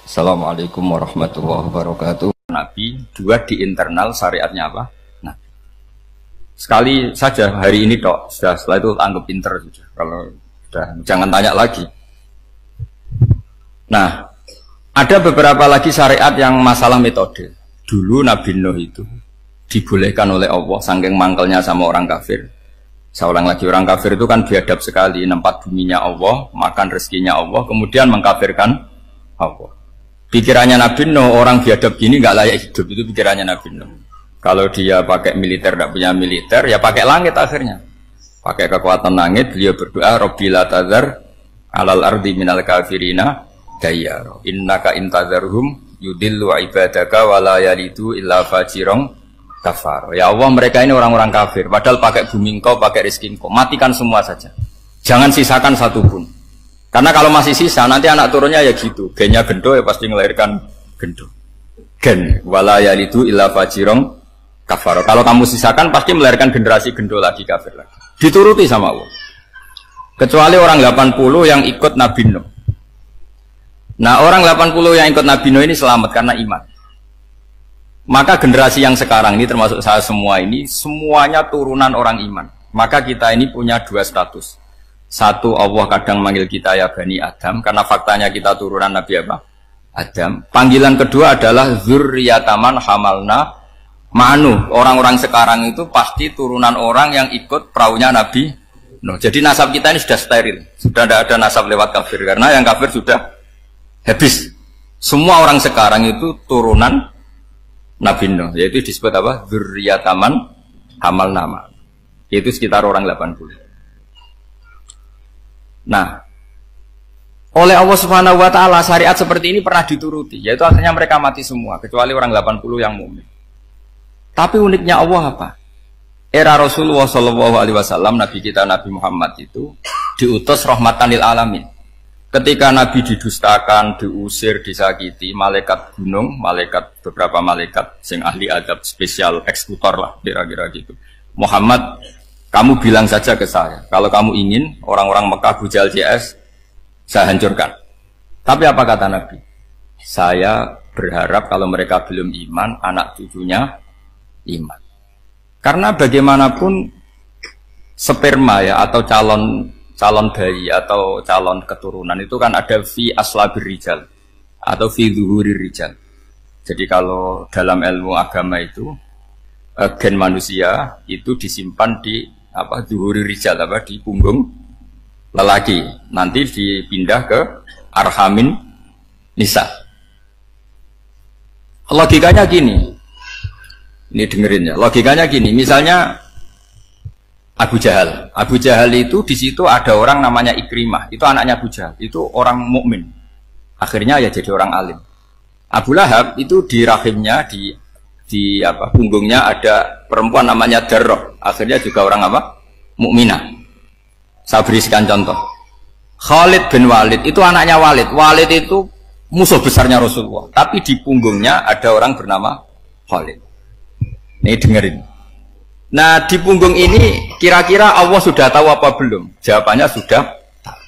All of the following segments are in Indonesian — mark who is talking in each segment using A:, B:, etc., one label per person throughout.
A: Assalamualaikum warahmatullahi wabarakatuh. Nabi, dua di internal syariatnya apa? Nah, sekali saja hari ini tok, sudah setelah itu anggap pinter sudah. Kalau sudah jangan tanya lagi. Nah, ada beberapa lagi syariat yang masalah metode. Dulu Nabi Nuh itu dibolehkan oleh Allah, saking mangkelnya sama orang kafir. Saya ulang lagi, orang kafir itu kan biadab sekali, nempat buminya Allah, makan rezekinya Allah, kemudian mengkafirkan Allah. Pikirannya Nabi Nuh, orang biadab gini nggak layak hidup, itu pikirannya Nabi Nuh. Kalau dia pakai militer, tidak punya militer, ya pakai langit akhirnya. Pakai kekuatan langit, beliau berdoa, Rabbi la tadzar alal ardi minal kafirina dayyara. Innaka intadzarhum yudillu ibadaka wa la yalidu illa fajirong kafar. Ya Allah, mereka ini orang-orang kafir, padahal pakai bumi engkau, pakai rezeki engkau, matikan semua saja. Jangan sisakan satupun. Karena kalau masih sisa, nanti anak turunnya ya gitu. Gennya gendo ya pasti melahirkan gendo. Gen wala yalidu illa fajirong kafar. Kalau kamu sisakan pasti melahirkan generasi gendo lagi, kafir lagi. Dituruti sama Allah. Kecuali orang 80 yang ikut Nabi Nuh. Nah, orang 80 yang ikut Nabi Nuh ini selamat karena iman. Maka generasi yang sekarang ini termasuk saya semua ini semuanya turunan orang iman. Maka kita ini punya dua status. Satu, Allah kadang manggil kita ya Bani Adam karena faktanya kita turunan Nabi apa? Adam. Panggilan kedua adalah dzurriyyataman hamalna ma'nuh. Orang-orang sekarang itu pasti turunan orang yang ikut perahunya Nabi Nuh. Jadi nasab kita ini sudah steril. Sudah tidak ada nasab lewat kafir karena yang kafir sudah habis. Semua orang sekarang itu turunan Nabi Nuh, yaitu disebut apa? Dzurriyyataman hamalna ma'nuh. Yaitu sekitar orang 80. Nah, oleh Allah Subhanahu wa taala syariat seperti ini pernah dituruti, yaitu akhirnya mereka mati semua kecuali orang 80 yang mukmin. Tapi uniknya Allah apa? Era Rasulullah sallallahu alaihi wasallam, nabi kita Nabi Muhammad itu diutus rahmatan lil alamin. Ketika Nabi didustakan, diusir, disakiti, malaikat gunung, beberapa malaikat sing ahli adab spesial eksekutor lah kira-kira gitu. Muhammad, kamu bilang saja ke saya, kalau kamu ingin orang-orang Mekah Bujal CS, saya hancurkan. Tapi apa kata Nabi? Saya berharap kalau mereka belum iman, anak cucunya iman. Karena bagaimanapun sperma ya atau calon bayi atau calon keturunan itu kan ada fi aslabir rijal atau fi zuhurir rijal. Jadi kalau dalam ilmu agama itu gen manusia itu disimpan di apa zuhuri rijal apa di punggung lelaki, nanti dipindah ke arhamin nisa. Logikanya gini, ini dengerin ya, logikanya gini, misalnya Abu Jahal itu di situ ada orang namanya Ikrimah, itu anaknya Abu Jahal, itu orang mukmin, akhirnya ya jadi orang alim. Abu Lahab itu di rahimnya di apa punggungnya ada perempuan namanya Darroh, akhirnya juga orang apa? Mukminah. Saya berikan contoh. Khalid bin Walid itu anaknya Walid. Walid itu musuh besarnya Rasulullah, tapi di punggungnya ada orang bernama Khalid. Nih dengerin. Nah, di punggung ini kira-kira Allah sudah tahu apa belum? Jawabannya sudah tahu.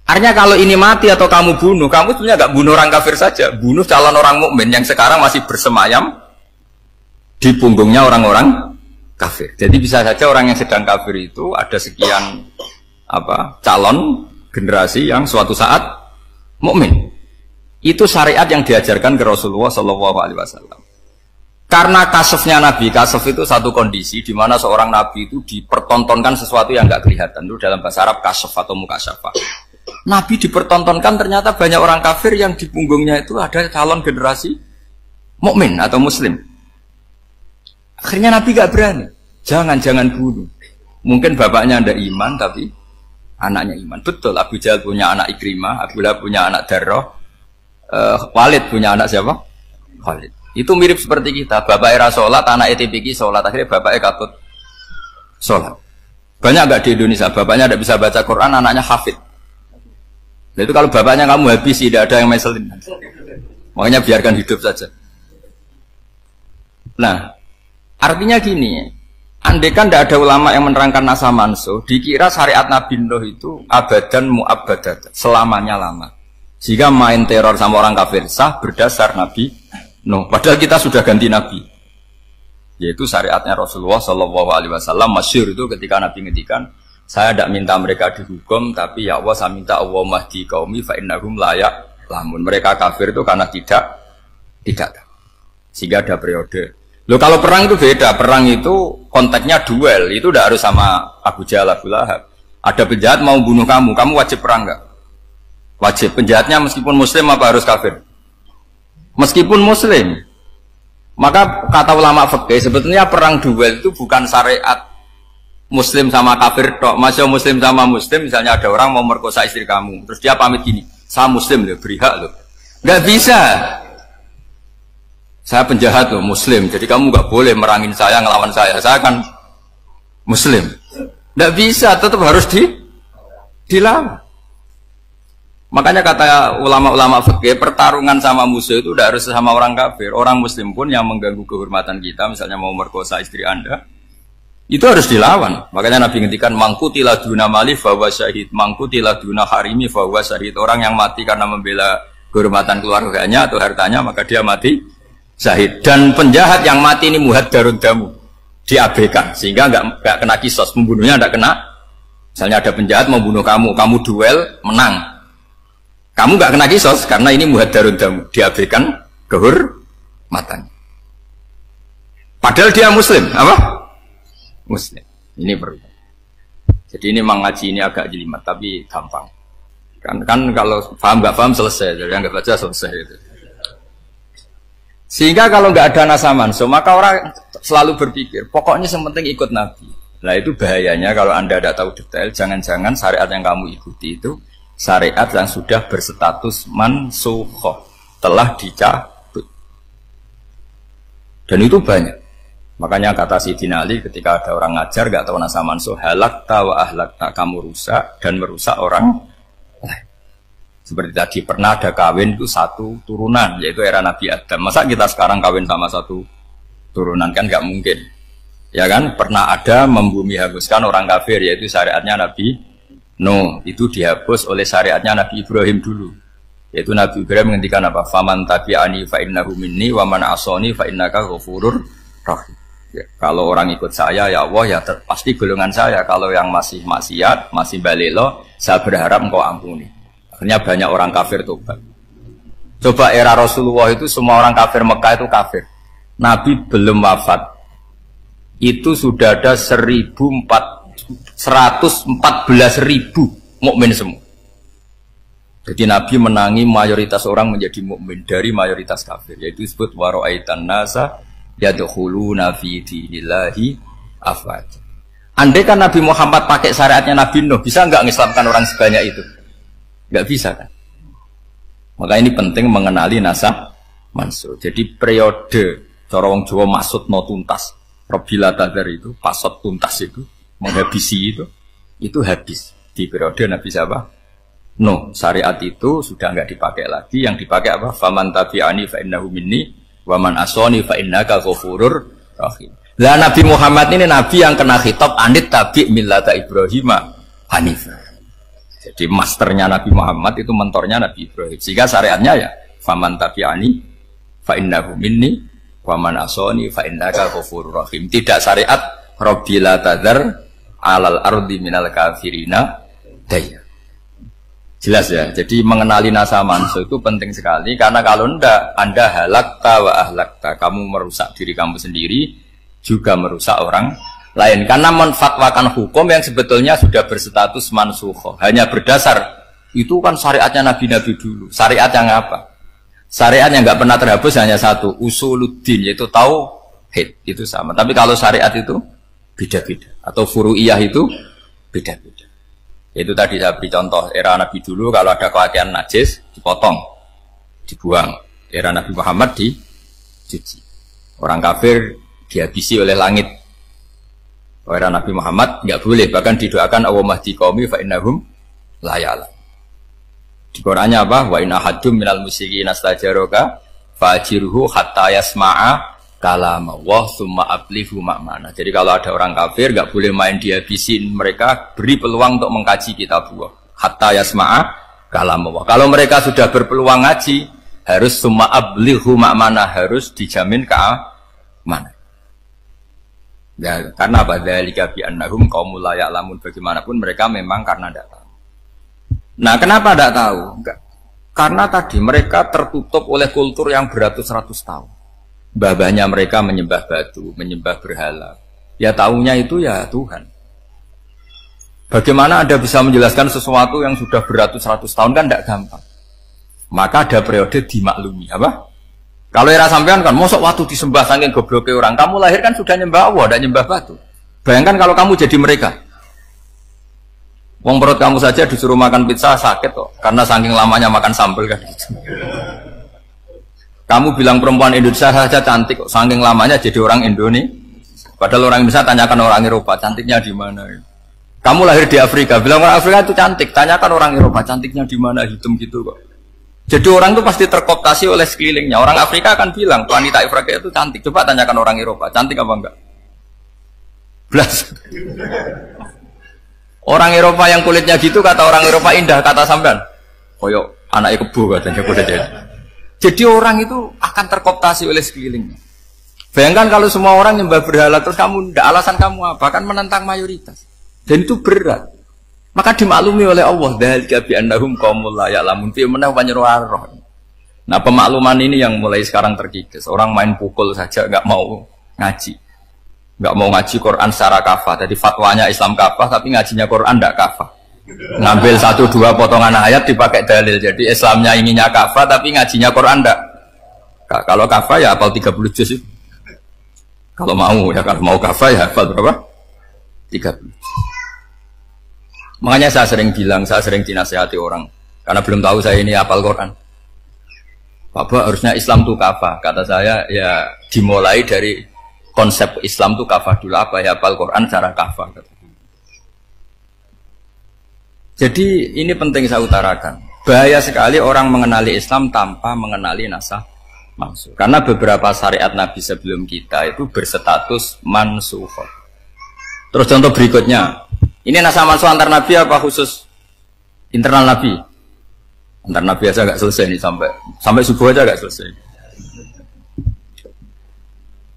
A: Artinya kalau ini mati atau kamu bunuh, kamu sebenarnya nggak bunuh orang kafir saja, bunuh calon orang mukmin yang sekarang masih bersemayam di punggungnya orang-orang kafir. Jadi bisa saja orang yang sedang kafir itu ada sekian apa calon generasi yang suatu saat mukmin. Itu syariat yang diajarkan ke Rasulullah Shallallahu Alaihi Wasallam. Karena kasofnya Nabi, kasof itu satu kondisi di mana seorang Nabi itu dipertontonkan sesuatu yang nggak kelihatan. Itu dalam bahasa Arab kasof atau mukasyafa. Nabi dipertontonkan ternyata banyak orang kafir yang di punggungnya itu ada calon generasi mukmin atau muslim. Akhirnya Nabi gak berani. Jangan bunuh. Mungkin bapaknya ada iman, tapi anaknya iman. Betul, Abu Jahal punya anak Ikrimah, Abu Lahab punya anak Darroh, Walid punya anak siapa? Walid. Itu mirip seperti kita. Bapak era sholat, anak ETPK sholat. Akhirnya bapaknya katut sholat. Banyak gak di Indonesia? Bapaknya tidak bisa baca Quran, anaknya hafid. Nah, itu kalau bapaknya kamu habis, tidak ada yang meselin. Makanya biarkan hidup saja. Nah, artinya gini, andaikan tidak ada ulama yang menerangkan nasa mansuh, dikira syariat Nabi Nuh itu abadan mu'abbadat, selamanya lama. Jika main teror sama orang kafir sah berdasar Nabi Nuh. Padahal kita sudah ganti Nabi. Yaitu syariatnya Rasulullah Shallallahu Alaihi Wasallam. Masyhur itu ketika Nabi ngendikan, saya tidak minta mereka dihukum, tapi ya Allah saya minta Allah mahdi kaumi fa innahum layak lamun. Mereka kafir itu karena tidak. Sehingga ada periode. Loh kalau perang itu beda. Perang itu konteksnya duel. Itu tidak harus sama Abu Jahal, Abu Lahab. Ada penjahat mau bunuh kamu wajib perang enggak? Wajib. Penjahatnya meskipun muslim apa harus kafir? Meskipun muslim. Maka kata ulama fikih sebetulnya perang duel itu bukan syariat muslim sama kafir tok. Masih muslim sama muslim, misalnya ada orang mau merkosa istri kamu, terus dia pamit gini, saya muslim loh, beri hak loh. Nggak bisa. Saya penjahat loh, muslim, jadi kamu nggak boleh merangin saya, ngelawan saya kan muslim. Nggak bisa, tetap harus dilawan. Makanya kata ulama-ulama fikih, pertarungan sama musuh itu tidak harus sama orang kafir. Orang muslim pun yang mengganggu kehormatan kita, misalnya mau merkosa istri Anda, itu harus dilawan. Makanya Nabi ngendikan, mangkutila duna mali fahuwa syahid, mangkutila duna harimi fahuwa syahid. Orang yang mati karena membela kehormatan keluarganya atau hartanya, maka dia mati syahid. Dan penjahat yang mati ini muhaddarun damu, diabaikan, sehingga nggak kena kisos, pembunuhnya nggak kena. Misalnya ada penjahat mau bunuh kamu duel, menang. Kamu nggak kena kisos karena ini muhaddarun damu, diabaikan kehormatan. Padahal dia muslim, apa? Muslim. Ini perlu. Jadi ini mengaji ini agak jelimet tapi gampang. Kan kalau paham nggak paham selesai, jadi nggak baca selesai itu. Sehingga kalau nggak ada nasamanso, maka orang selalu berpikir, pokoknya yang penting ikut Nabi. Nah itu bahayanya kalau Anda tidak tahu detail, jangan-jangan syariat yang kamu ikuti itu syariat yang sudah berstatus mansukhoh, telah dicabut. Dan itu banyak. Makanya kata Sayyidina Ali ketika ada orang ngajar gak tahu nasa mansuh, halakta wa ahlakta, kamu rusak dan merusak orang lain. Seperti tadi pernah ada kawin itu satu turunan, yaitu era Nabi Adam. Masa kita sekarang kawin sama satu turunan, kan gak mungkin. Ya kan, pernah ada membumi hanguskan orang kafir, yaitu syariatnya Nabi No, itu dihapus oleh syariatnya Nabi Ibrahim dulu. Yaitu Nabi Ibrahim menghentikan apa? Faman tabi'ani fa innahu minni wa man asani fa innaka ghafurur rahim. Ya, kalau orang ikut saya ya Allah ya pasti golongan saya. Kalau yang masih maksiat, masih balelo, saya berharap engkau ampuni. Akhirnya banyak orang kafir tobat. Coba era Rasulullah itu semua orang kafir Mekah itu kafir. Nabi belum wafat. Itu sudah ada 114.000 mukmin semua. Jadi Nabi menangi mayoritas orang menjadi mukmin dari mayoritas kafir, yaitu disebut wara'aitan nasa yadkhuluna fi dinillahi afwaj. Andai kan Nabi Muhammad pakai syariatnya Nabi Nuh, bisa nggak mengislamkan orang sebanyak itu? Nggak bisa kan? Maka ini penting mengenali nasab mansur. Jadi periode cara wong Jawa maksud no tuntas, Robila Tadar itu, pasot tuntas itu menghabisi itu habis di periode Nabi siapa? No, syariat itu sudah nggak dipakai lagi. Yang dipakai apa? Faman tabi'ani fa innahu minni wa man asani fa innaka ghafurur rahim. Lah Nabi Muhammad ini nabi yang kena khitab anit tabi' millata Ibrahim hanifah. Jadi masternya Nabi Muhammad itu mentornya Nabi Ibrahim. Sehingga syariatnya ya faman tabi'ani fa innahu minni wa man asani fa innaka ghafurur rahim. Tidak syariat Rabbila tadar alal ardi minal kafirina daya. Jelas ya. Jadi mengenali nasa manso itu penting sekali, karena kalau ndak Anda halakta wa ahlakta, kamu merusak diri kamu sendiri juga merusak orang lain, karena menfatwakan hukum yang sebetulnya sudah berstatus mansukh, hanya berdasar itu kan syariatnya nabi-nabi dulu. Syariat yang apa? Syariat yang nggak pernah terhapus hanya satu, usuluddin, yaitu tauhid, itu sama. Tapi kalau syariat itu beda-beda, atau furu'iyah itu beda-beda. Itu tadi saya beri contoh, era Nabi dulu kalau ada pakaian najis dipotong, dibuang. Era Nabi Muhammad dicuci. Orang kafir dihabisi oleh langit. Era Nabi Muhammad nggak boleh, bahkan didoakan Allahumma hdi qaumi fa innahum la ya'lamun. Di Qur'annya apa? Wa in ahadum minal musyrikin astajaraka fa'jirhu hatta yasma'a kalam Allah summa ablihu makmana. Jadi kalau ada orang kafir nggak boleh main dihabisin, mereka beri peluang untuk mengkaji kitab Allah. Hatta yasma'a kalam Allah. Kalau mereka sudah berpeluang ngaji, harus summa ablighu ma'mana, harus dijamin keamanan. Ya, karena apa? Dzalika bi annahum qaumul la ya'lamun. Bagaimanapun mereka memang karena tidak tahu. Nah, kenapa tidak tahu? Enggak. Karena tadi mereka tertutup oleh kultur yang beratus-ratus tahun. Babahnya mereka menyembah batu, menyembah berhala. Ya taunya itu ya Tuhan. Bagaimana Anda bisa menjelaskan sesuatu yang sudah beratus-ratus tahun kan tidak gampang. Maka ada periode dimaklumi, apa? Kalau era sampean kan, mosok waktu disembah saking gobloknya orang, kamu lahir kan sudah nyembah Allah, tidak nyembah batu. Bayangkan kalau kamu jadi mereka. Wong perut kamu saja disuruh makan pizza sakit kok, karena saking lamanya makan sambal kan gitu. Kamu bilang perempuan Indonesia saja cantik kok, saking lamanya jadi orang Indonesia. Padahal orang Indonesia tanyakan orang Eropa, cantiknya di mana? Kamu lahir di Afrika, bilang orang Afrika itu cantik, tanyakan orang Eropa, cantiknya di mana, hitam gitu kok. Jadi orang itu pasti terkooptasi oleh sekelilingnya. Orang Afrika akan bilang, wanita Afrika itu cantik. Coba tanyakan orang Eropa, cantik apa enggak? Belas. Orang Eropa yang kulitnya gitu, kata orang Eropa indah, kata sampean. Koyok anaknya kebo katanya, udah jadi. Jadi orang itu akan terkooptasi oleh sekelilingnya. Bayangkan kalau semua orang nyembah berhala, terus kamu, enggak, alasan kamu apa? Kan menentang mayoritas. Dan itu berat. Maka dimaklumi oleh Allah. Dzalika bi annahum qaumul la ya'lamun. Fi manah panyeruarah. Nah, pemakluman ini yang mulai sekarang terkikis. Orang main pukul saja enggak mau ngaji. Enggak mau ngaji Quran secara kafah. Jadi fatwanya Islam kafah tapi ngajinya Quran enggak kafah. Ngambil 1-2 potongan ayat dipakai dalil. Jadi Islamnya inginnya kafah tapi ngajinya Quran enggak. Kalau kafah ya hafal 30 juz itu. Kalau mau ya, kalau mau kafah ya hafal berapa? 30. Makanya saya sering bilang, saya sering dinasihati orang karena belum tahu saya ini hafal Quran. Bapak harusnya Islam itu kafah. Kata saya ya dimulai dari konsep Islam itu kafah dulu, apa ya hafal Quran secara kafah. Jadi ini penting saya utarakan. Bahaya sekali orang mengenali Islam tanpa mengenali nasah mansukh. Karena beberapa syariat Nabi sebelum kita itu berstatus mansukh. Terus contoh berikutnya. Ini nasah mansukh antar Nabi apa khusus internal Nabi? Antar Nabi aja nggak selesai nih sampai subuh aja nggak selesai.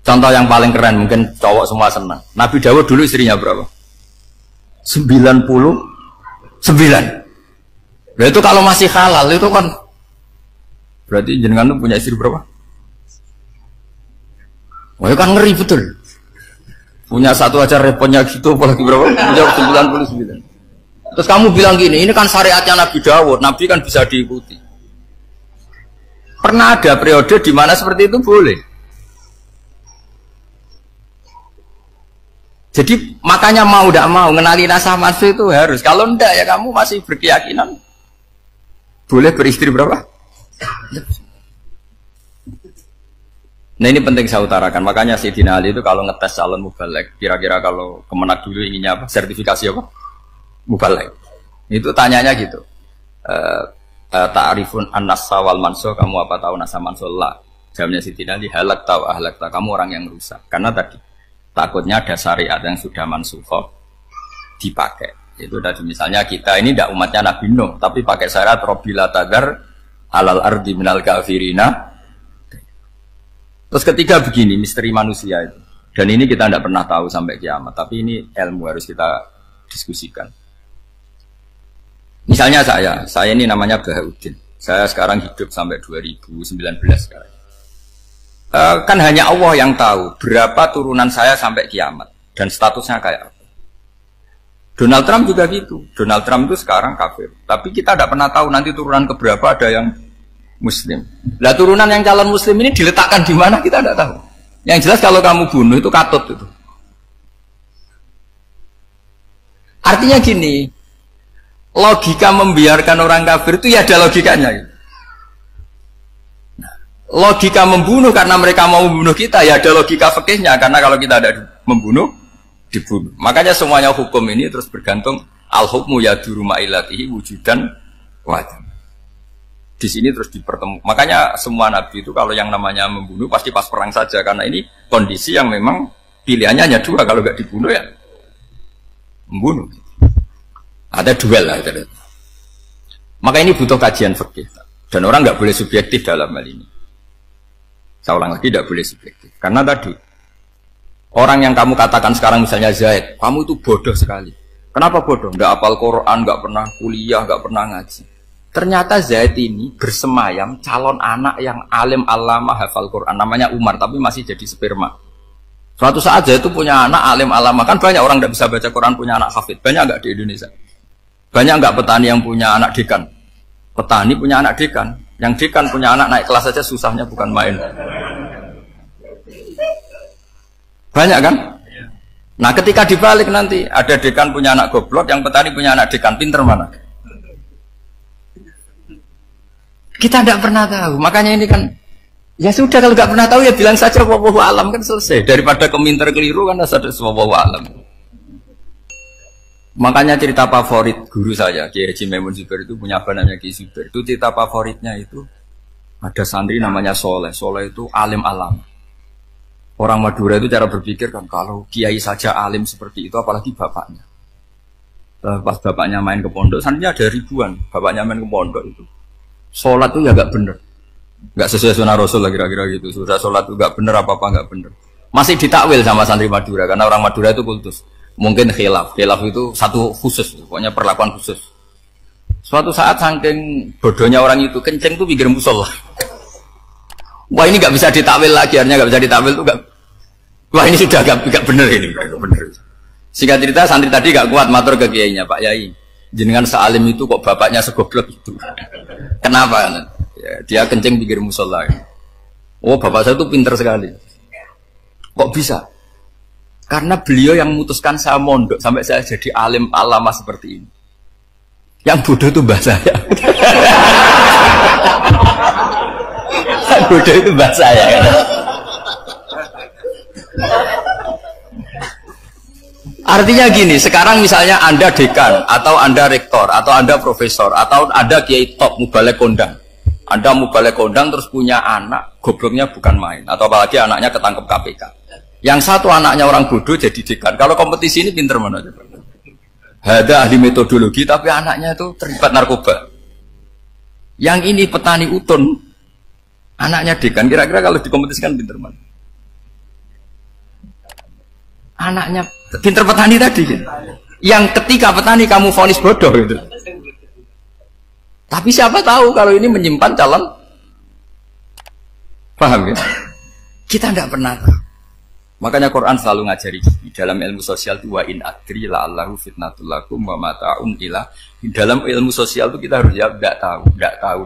A: Contoh yang paling keren mungkin cowok semua senang. Nabi Dawud dulu istrinya berapa? 99. Nah itu kalau masih halal itu kan berarti jenengan tuh punya istri berapa? Wah kan ngeri betul. Punya satu aja repotnya gitu, apalagi berapa? Punya 99. Terus kamu bilang gini, ini kan syariatnya Nabi Dawud, Nabi kan bisa diikuti. Pernah ada periode di mana seperti itu boleh. Jadi makanya mau tidak mau ngenali nasah mansukh itu harus. Kalau enggak ya kamu masih berkeyakinan boleh beristri berapa? Nah ini penting saya utarakan. Makanya Sayyidina Ali itu kalau ngetes calon mubaligh, kira-kira kalau Kemenak dulu inginnya apa? Sertifikasi apa? Mubaligh. Itu tanyanya gitu. Ta'rifun an-nassa wal mansukh, kamu apa tahu nasah mansukh? La. Jawabnya Sayyidina Ali, halak tahu ahlak tahu, kamu orang yang rusak. Karena tadi takutnya ada syariat yang sudah mansukh dipakai. Itu tadi misalnya kita ini tidak umatnya Nabi Nuh, tapi pakai syarat robila tagar alal ardi minal kafirina. Terus ketiga begini, misteri manusia itu. Dan ini kita tidak pernah tahu sampai kiamat. Tapi ini ilmu harus kita diskusikan. Misalnya saya ini namanya Bahauddin. Saya sekarang hidup sampai 2019 sekarang. Kan hanya Allah yang tahu berapa turunan saya sampai kiamat. Dan statusnya kayak apa. Donald Trump juga gitu. Donald Trump itu sekarang kafir. Tapi kita tidak pernah tahu nanti turunan keberapa ada yang Muslim. Lah turunan yang calon Muslim ini diletakkan di mana kita tidak tahu. Yang jelas kalau kamu bunuh itu katut itu. Artinya gini, logika membiarkan orang kafir itu ya ada logikanya. Nah, logika membunuh karena mereka mau membunuh kita ya ada logika fikihnya karena kalau kita ada membunuh dibunuh. Makanya semuanya hukum ini terus bergantung al-hukmu yaduru ma'ilatihi wujudan wajib. Di sini terus dipertemukan. Makanya semua nabi itu kalau yang namanya membunuh pasti pas perang saja karena ini kondisi yang memang pilihannya hanya dua, kalau nggak dibunuh ya membunuh. Ada duel lah. Maka ini butuh kajian fikih. Dan orang nggak boleh subjektif dalam hal ini. Saya ulang lagi, tidak boleh subjektif. Karena tadi, orang yang kamu katakan sekarang misalnya Zaid, kamu itu bodoh sekali. Kenapa bodoh? Nggak hafal Quran, nggak pernah kuliah, nggak pernah ngaji. Ternyata Zaid ini bersemayam calon anak yang alim alama hafal Quran. Namanya Umar, tapi masih jadi sperma. Suatu saat Zaid itu punya anak alim alama. Kan banyak orang nggak bisa baca Quran punya anak hafid. Banyak nggak di Indonesia? Banyak nggak petani yang punya anak dekan? Petani punya anak dekan. Yang dekan punya anak naik kelas saja susahnya bukan main. Banyak kan? Nah ketika dibalik nanti ada dekan punya anak goblok, yang petani punya anak dekan, pinter mana? Kita tidak pernah tahu. Makanya ini kan, ya sudah kalau nggak pernah tahu ya bilang saja wallahu alam kan selesai. Daripada keminter keliru kan ada wallahu alam. Makanya cerita favorit guru saya, Kiai Haji Maimun Zubair itu punya apa namanya Kiai Zubair. Itu cerita favoritnya itu ada santri namanya Soleh. Soleh itu alim alam. Orang Madura itu cara berpikir kan kalau kiai saja alim seperti itu, apalagi bapaknya. Pas bapaknya main ke pondok, santrinya ada ribuan. Bapaknya main ke pondok itu, sholat itu ya gak bener, gak sesuai sunnah Rasul lah kira-kira gitu. Sudah sholat itu gak bener apa gak bener. Masih ditakwil sama santri Madura karena orang Madura itu kultus. Mungkin khilaf itu satu khusus, pokoknya perlakuan khusus. Suatu saat saking bodohnya orang itu kenceng tuh pikir musola. Wah ini nggak bisa ditakwil lagi, akhirnya nggak bisa ditakwil tuh nggak. Wah ini sudah nggak bener ini, nggak bener. Singkat cerita santri tadi nggak kuat matur ke kiainya, Pak Yai, jenengan sealim itu kok bapaknya segoblok itu. Kenapa? Ya, dia kencing pikir musola. Oh bapak saya itu pinter sekali. Kok bisa? Karena beliau yang memutuskan saya mondok sampai saya jadi alim alama seperti ini. Yang bodoh itu mbah saya. Bodoh itu mbah saya kan? Artinya gini, sekarang misalnya Anda dekan atau Anda rektor atau Anda profesor atau Anda kiai top mubalek kondang. Anda mubalek kondang terus punya anak gobloknya bukan main, atau apalagi anaknya ketangkep KPK. Yang satu anaknya orang bodoh jadi dekan. Kalau kompetisi ini pinter mana coba? Ada ahli metodologi tapi anaknya itu terlibat narkoba. Yang ini petani utun, anaknya dekan. Kira-kira kalau dikompetisikan pinter mana? Anaknya pinter petani tadi gitu. Yang ketika petani kamu vonis bodoh gitu. Tapi siapa tahu kalau ini menyimpan calon. Paham ya? Kita tidak pernah tahu. Makanya Quran selalu ngajari dalam ilmu sosial itu wa in adri la'allahu fitnatul lakum wa mata'un ila. Dalam ilmu sosial itu kita harus jawab tidak tahu.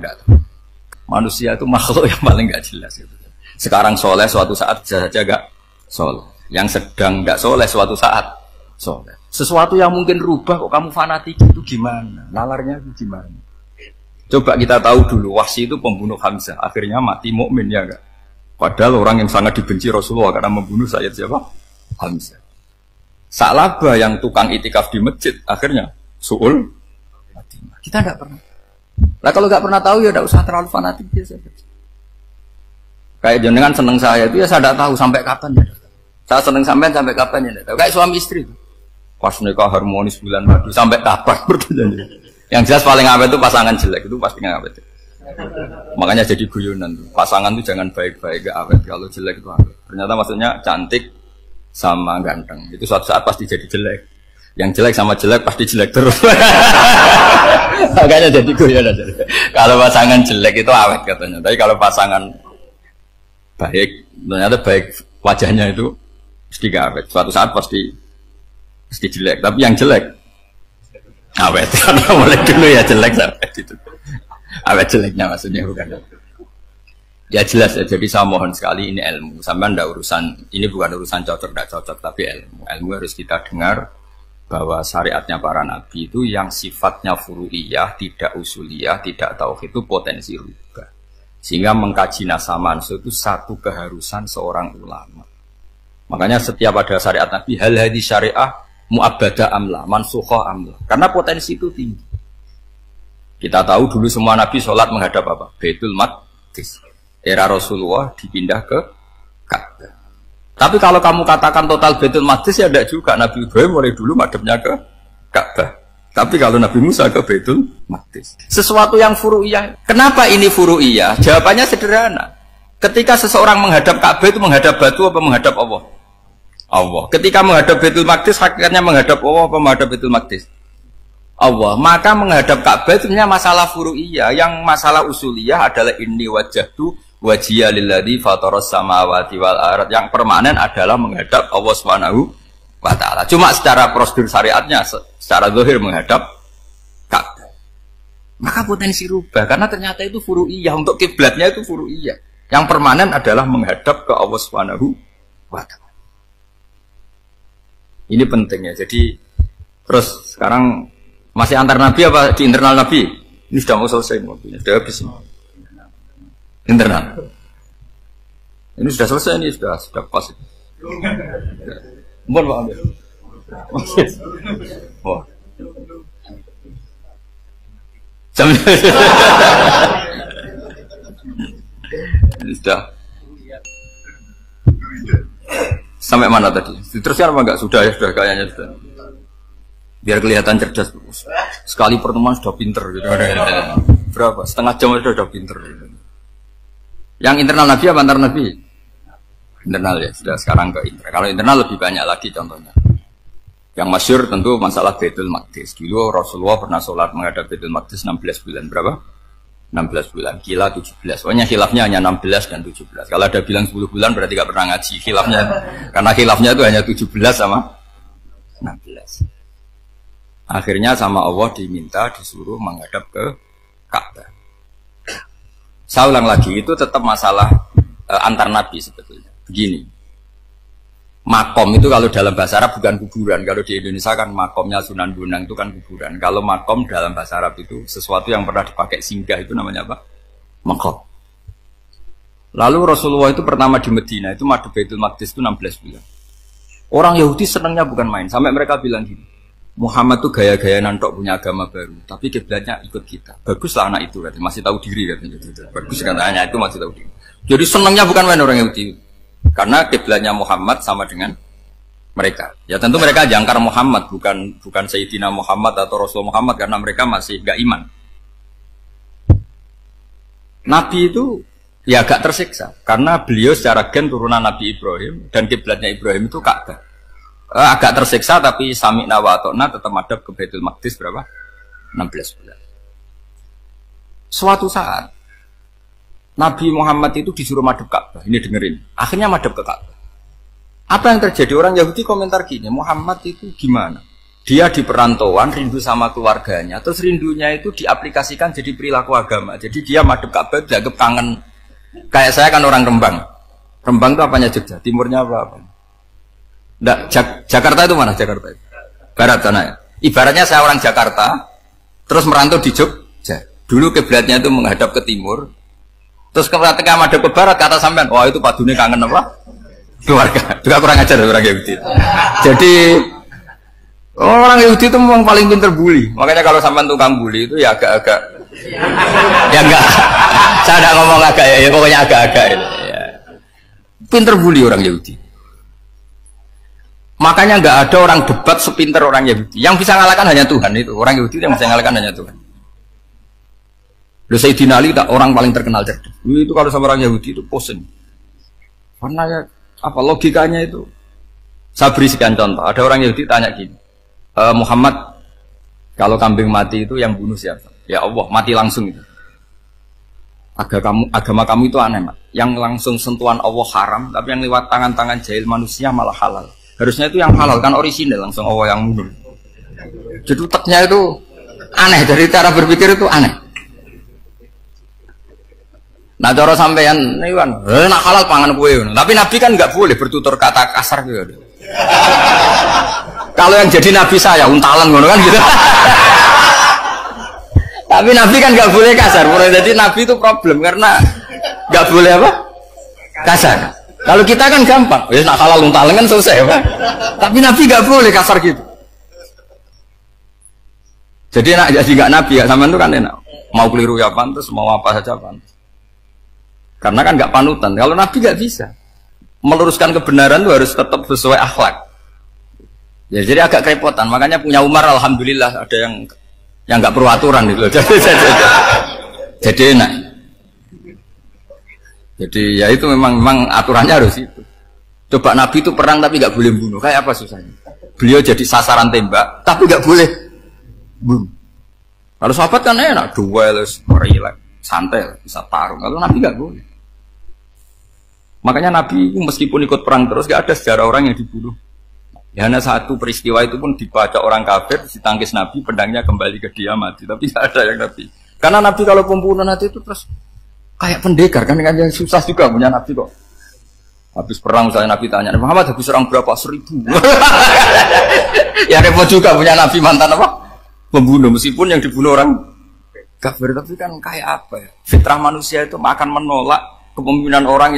A: Manusia itu makhluk yang paling nggak jelas gitu. Sekarang soleh suatu saat bisa saja nggak soleh. Yang sedang nggak soleh suatu saat soleh. Sesuatu yang mungkin rubah kok kamu fanatik itu gimana? Nalarnya itu gimana? Coba kita tahu dulu Wahsy itu pembunuh Hamzah, akhirnya mati mukmin ya enggak? Padahal orang yang sangat dibenci Rasulullah karena membunuh Sayyid siapa? Hamzah. Sa'labah yang tukang itikaf di masjid akhirnya su'ul. Kita tidak pernah. Nah kalau nggak pernah tahu ya tidak usah terlalu fanatik biasa. Kayak jenengan seneng saya itu ya saya tidak tahu sampai kapan ya. Saya seneng sampai kapan ya. Kayak suami istri itu. Pas nikah harmonis bulan madu sampai kapan berarti. Yang jelas paling awet itu pasangan jelek itu pasti nggak awet. Makanya jadi guyonan tuh. Pasangan tuh jangan baik-baik gak awet, kalau jelek itu awet. Ternyata maksudnya cantik sama ganteng. Itu suatu saat pasti jadi jelek. Yang jelek sama jelek pasti jelek terus. Makanya jadi guyonan. Kalau pasangan jelek itu awet katanya. Tapi kalau pasangan baik, ternyata baik wajahnya itu pasti gak awet. Suatu saat pasti jelek. Tapi yang jelek awet. Karena mulai dulu ya jelek sampai itu. Awet jeleknya maksudnya bukan. Ya jelas ya, jadi saya mohon sekali ini ilmu. Sampai ndak urusan, ini bukan urusan cocok tidak cocok, tapi ilmu. Ilmu harus kita dengar bahwa syariatnya para nabi itu yang sifatnya furu'iyah, tidak usuliyah, tidak tauhid itu potensi rubah. Sehingga mengkaji nasamansu itu satu keharusan seorang ulama. Makanya setiap ada syariat nabi, hal hadis syariah mu'abbadah amla, mansukha amla. Karena potensi itu tinggi. Kita tahu dulu semua nabi sholat menghadap apa? Baitul Maqdis. Era Rasulullah dipindah ke Ka'bah. Tapi kalau kamu katakan total Baitul Maqdis ya tidak juga. Nabi Ibrahim mulai dulu madhabnya ke Ka'bah. Tapi kalau Nabi Musa ke Baitul Maqdis. Sesuatu yang furu'iyah. Kenapa ini furu'iyah? Jawabannya sederhana. Ketika seseorang menghadap Ka'bah itu menghadap batu apa menghadap Allah? Allah. Ketika menghadap Baitul Maqdis hakikatnya menghadap Allah apa menghadap Baitul Maqdis? Allah. Maka menghadap Ka'bah itu sebenarnya masalah furu'iyah. Yang masalah usuliyah adalah inni wajjahtu wajhiya lilladzi fataras samawati wal ardh. Yang permanen adalah menghadap Allah Subhanahu wa ta'ala. Cuma secara prosedur syariatnya secara zahir menghadap Ka'bah. Maka potensi rubah karena ternyata itu furu'iyah, untuk kiblatnya itu furu'iyah. Yang permanen adalah menghadap ke Allah Subhanahu wa ta'ala. Ini pentingnya. Jadi terus sekarang masih antar nabi apa di internal nabi? Ini sudah mau selesai mobilnya, sudah habis ini. Internal. Ini sudah selesai, ini sudah pas. Mohon Pak ambil. Wah. Ini sudah. Sampai mana tadi? Terusnya apa enggak? Sudah ya, sudah kayaknya sudah. Biar kelihatan cerdas. Sekali pertemuan sudah pinter gitu. Berapa? Setengah jam sudah pinter. Yang internal Nabi apa antar Nabi? Internal ya, sudah sekarang ke internal. Kalau internal lebih banyak lagi contohnya. Yang masyhur tentu masalah Baitul Maqdis. Dulu Rasulullah pernah sholat menghadap Baitul Maqdis 16 bulan. Berapa? 16 bulan. Kila 17. Pokoknya khilafnya hanya 16 dan 17. Kalau ada bilang 10 bulan berarti gak pernah ngaji. Khilafnya, karena khilafnya itu hanya 17 sama 16. Akhirnya sama Allah diminta, disuruh menghadap ke Ka'bah. Saya ulang lagi, itu tetap masalah antar nabi sebetulnya. Begini, makom itu kalau dalam bahasa Arab bukan kuburan. Kalau di Indonesia kan makomnya Sunan Bonang itu kan kuburan. Kalau makom dalam bahasa Arab itu sesuatu yang pernah dipakai singgah, itu namanya apa? Makom. Lalu Rasulullah itu pertama di Medina itu madhab Baitul Maqdis itu 16 bulan. Orang Yahudi senangnya bukan main. Sampai mereka bilang gini, Muhammad tuh gaya-gaya nantok punya agama baru, tapi kiblatnya ikut kita. Baguslah anak itu katanya, masih tahu diri katanya. Bagus katanya itu masih tahu diri. Jadi senangnya bukan main orang Yahudi. Karena kiblatnya Muhammad sama dengan mereka. Ya tentu mereka jangkar Muhammad, bukan Sayyidina Muhammad atau Rasul Muhammad, karena mereka masih gak iman. Nabi itu ya agak tersiksa karena beliau secara gen turunan Nabi Ibrahim dan kiblatnya Ibrahim itu Ka'bah. Agak tersiksa tapi sami'na wa ata'na tetap madhab ke Baitul Maqdis berapa? 16 bulan. Suatu saat Nabi Muhammad itu disuruh madhab Ka'bah. Ini dengerin. Akhirnya madhab ke Ka'bah. Apa yang terjadi? Orang Yahudi komentar gini, Muhammad itu gimana? Dia di perantauan, rindu sama keluarganya. Terus rindunya itu diaplikasikan jadi perilaku agama. Jadi dia madhab Ka'bah, dianggap kangen. Kayak saya kan orang Rembang. Rembang itu apanya Jogja? Timurnya apa? Nggak, Jakarta itu mana? Jakarta itu? Barat sana ya? Ibaratnya saya orang Jakarta, terus merantau di Jogja. Dulu kiblatnya itu menghadap ke timur. Terus ketika madhab ke barat, kata sampean, wah itu padune kangen apa? Keluarga. Juga kurang ajar orang Yahudi. Jadi orang Yahudi itu memang paling pinter bully. Makanya kalau sampean tukang bully itu ya agak-agak ya enggak. Saya enggak ngomong agak ya, pokoknya agak-agak ya. Pinter bully orang Yahudi. Makanya enggak ada orang debat sepinter orang Yahudi. Yang bisa ngalahkan hanya Tuhan itu. Orang Yahudi yang bisa ngalahkan hanya Tuhan. Sayyidina Ali tak orang paling terkenal cerdas. Itu kalau sama orang Yahudi itu pusing. Karena ya apa logikanya itu? Saya beri sekian contoh. Ada orang Yahudi tanya gini, Muhammad, kalau kambing mati itu yang bunuh siapa? Ya Allah, mati langsung itu. Agama kamu itu aneh, Mak. Yang langsung sentuhan Allah haram, tapi yang lewat tangan-tangan jahil manusia malah halal. Harusnya itu yang halal kan orisinal, langsung Allah yang bunuh. Jadi utaknya itu aneh, dari cara berpikir itu aneh. Nah cara sampean ini kan, nak halal pangan kue. Tapi Nabi kan nggak boleh bertutur kata kasar gitu. Kalau yang jadi Nabi saya untalan ngono kan gitu. Tapi Nabi kan nggak boleh kasar. Jadi Nabi itu problem karena nggak boleh apa? Kasar. Kalau kita kan gampang, ya nak halal untalan kan selesai apa? Tapi Nabi nggak boleh kasar gitu. Jadi nak jadi nggak Nabi ya sampean itu kan enak. Mau keliru ya pantas, mau apa saja pantas. Karena kan nggak panutan. Kalau Nabi nggak bisa meluruskan kebenaran itu harus tetap sesuai akhlak. Ya, jadi agak kerepotan. Makanya punya Umar alhamdulillah ada yang nggak perlu aturan gitu. Jadi enak. Jadi ya itu memang aturannya harus itu. Coba Nabi itu perang tapi nggak boleh bunuh. Kayak apa susahnya? Beliau jadi sasaran tembak tapi nggak boleh bunuh. Kalau sahabat kan enak, duel, relax, santai, bisa tarung. Kalau Nabi nggak boleh. Makanya Nabi meskipun ikut perang terus nggak ada sejarah orang yang dibunuh. Ya, hanya satu peristiwa itu pun dibaca orang kafir, ditangkis Nabi, pedangnya kembali ke dia mati. Tapi tidak ada yang Nabi. Karena Nabi kalau pembunuh nanti itu terus kayak pendekar kan yang susah juga punya Nabi kok. Habis perang misalnya Nabi tanya, Muhammad habis perang berapa? 1000. Ya repot juga punya Nabi mantan apa? Pembunuh meskipun yang dibunuh orang kafir, tapi kan kayak apa ya? Fitrah manusia itu akan menolak kepemimpinan orang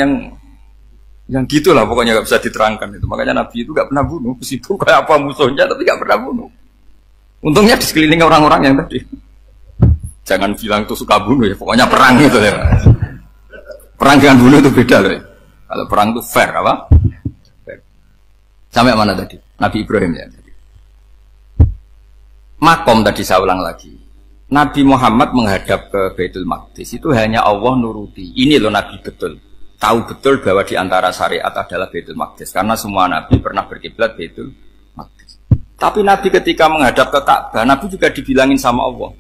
A: yang gitulah pokoknya nggak bisa diterangkan itu. Makanya Nabi itu nggak pernah bunuh, meskipun kayak apa musuhnya tapi nggak pernah bunuh. Untungnya di sekeliling orang-orang yang tadi. Jangan bilang tuh suka bunuh ya, pokoknya perang gitu ya. Perang dengan bunuh itu beda loh. Ya. Kalau perang itu fair apa? Fair. Sampai mana tadi? Nabi Ibrahim ya. Makom tadi saya ulang lagi. Nabi Muhammad menghadap ke Baitul Maqdis itu hanya Allah nuruti. Ini loh Nabi betul. Tahu betul bahwa di antara syariat adalah Baitul Maqdis karena semua nabi pernah berkiblat Baitul Maqdis. Tapi Nabi ketika menghadap ke Ka'bah, Nabi juga dibilangin sama Allah.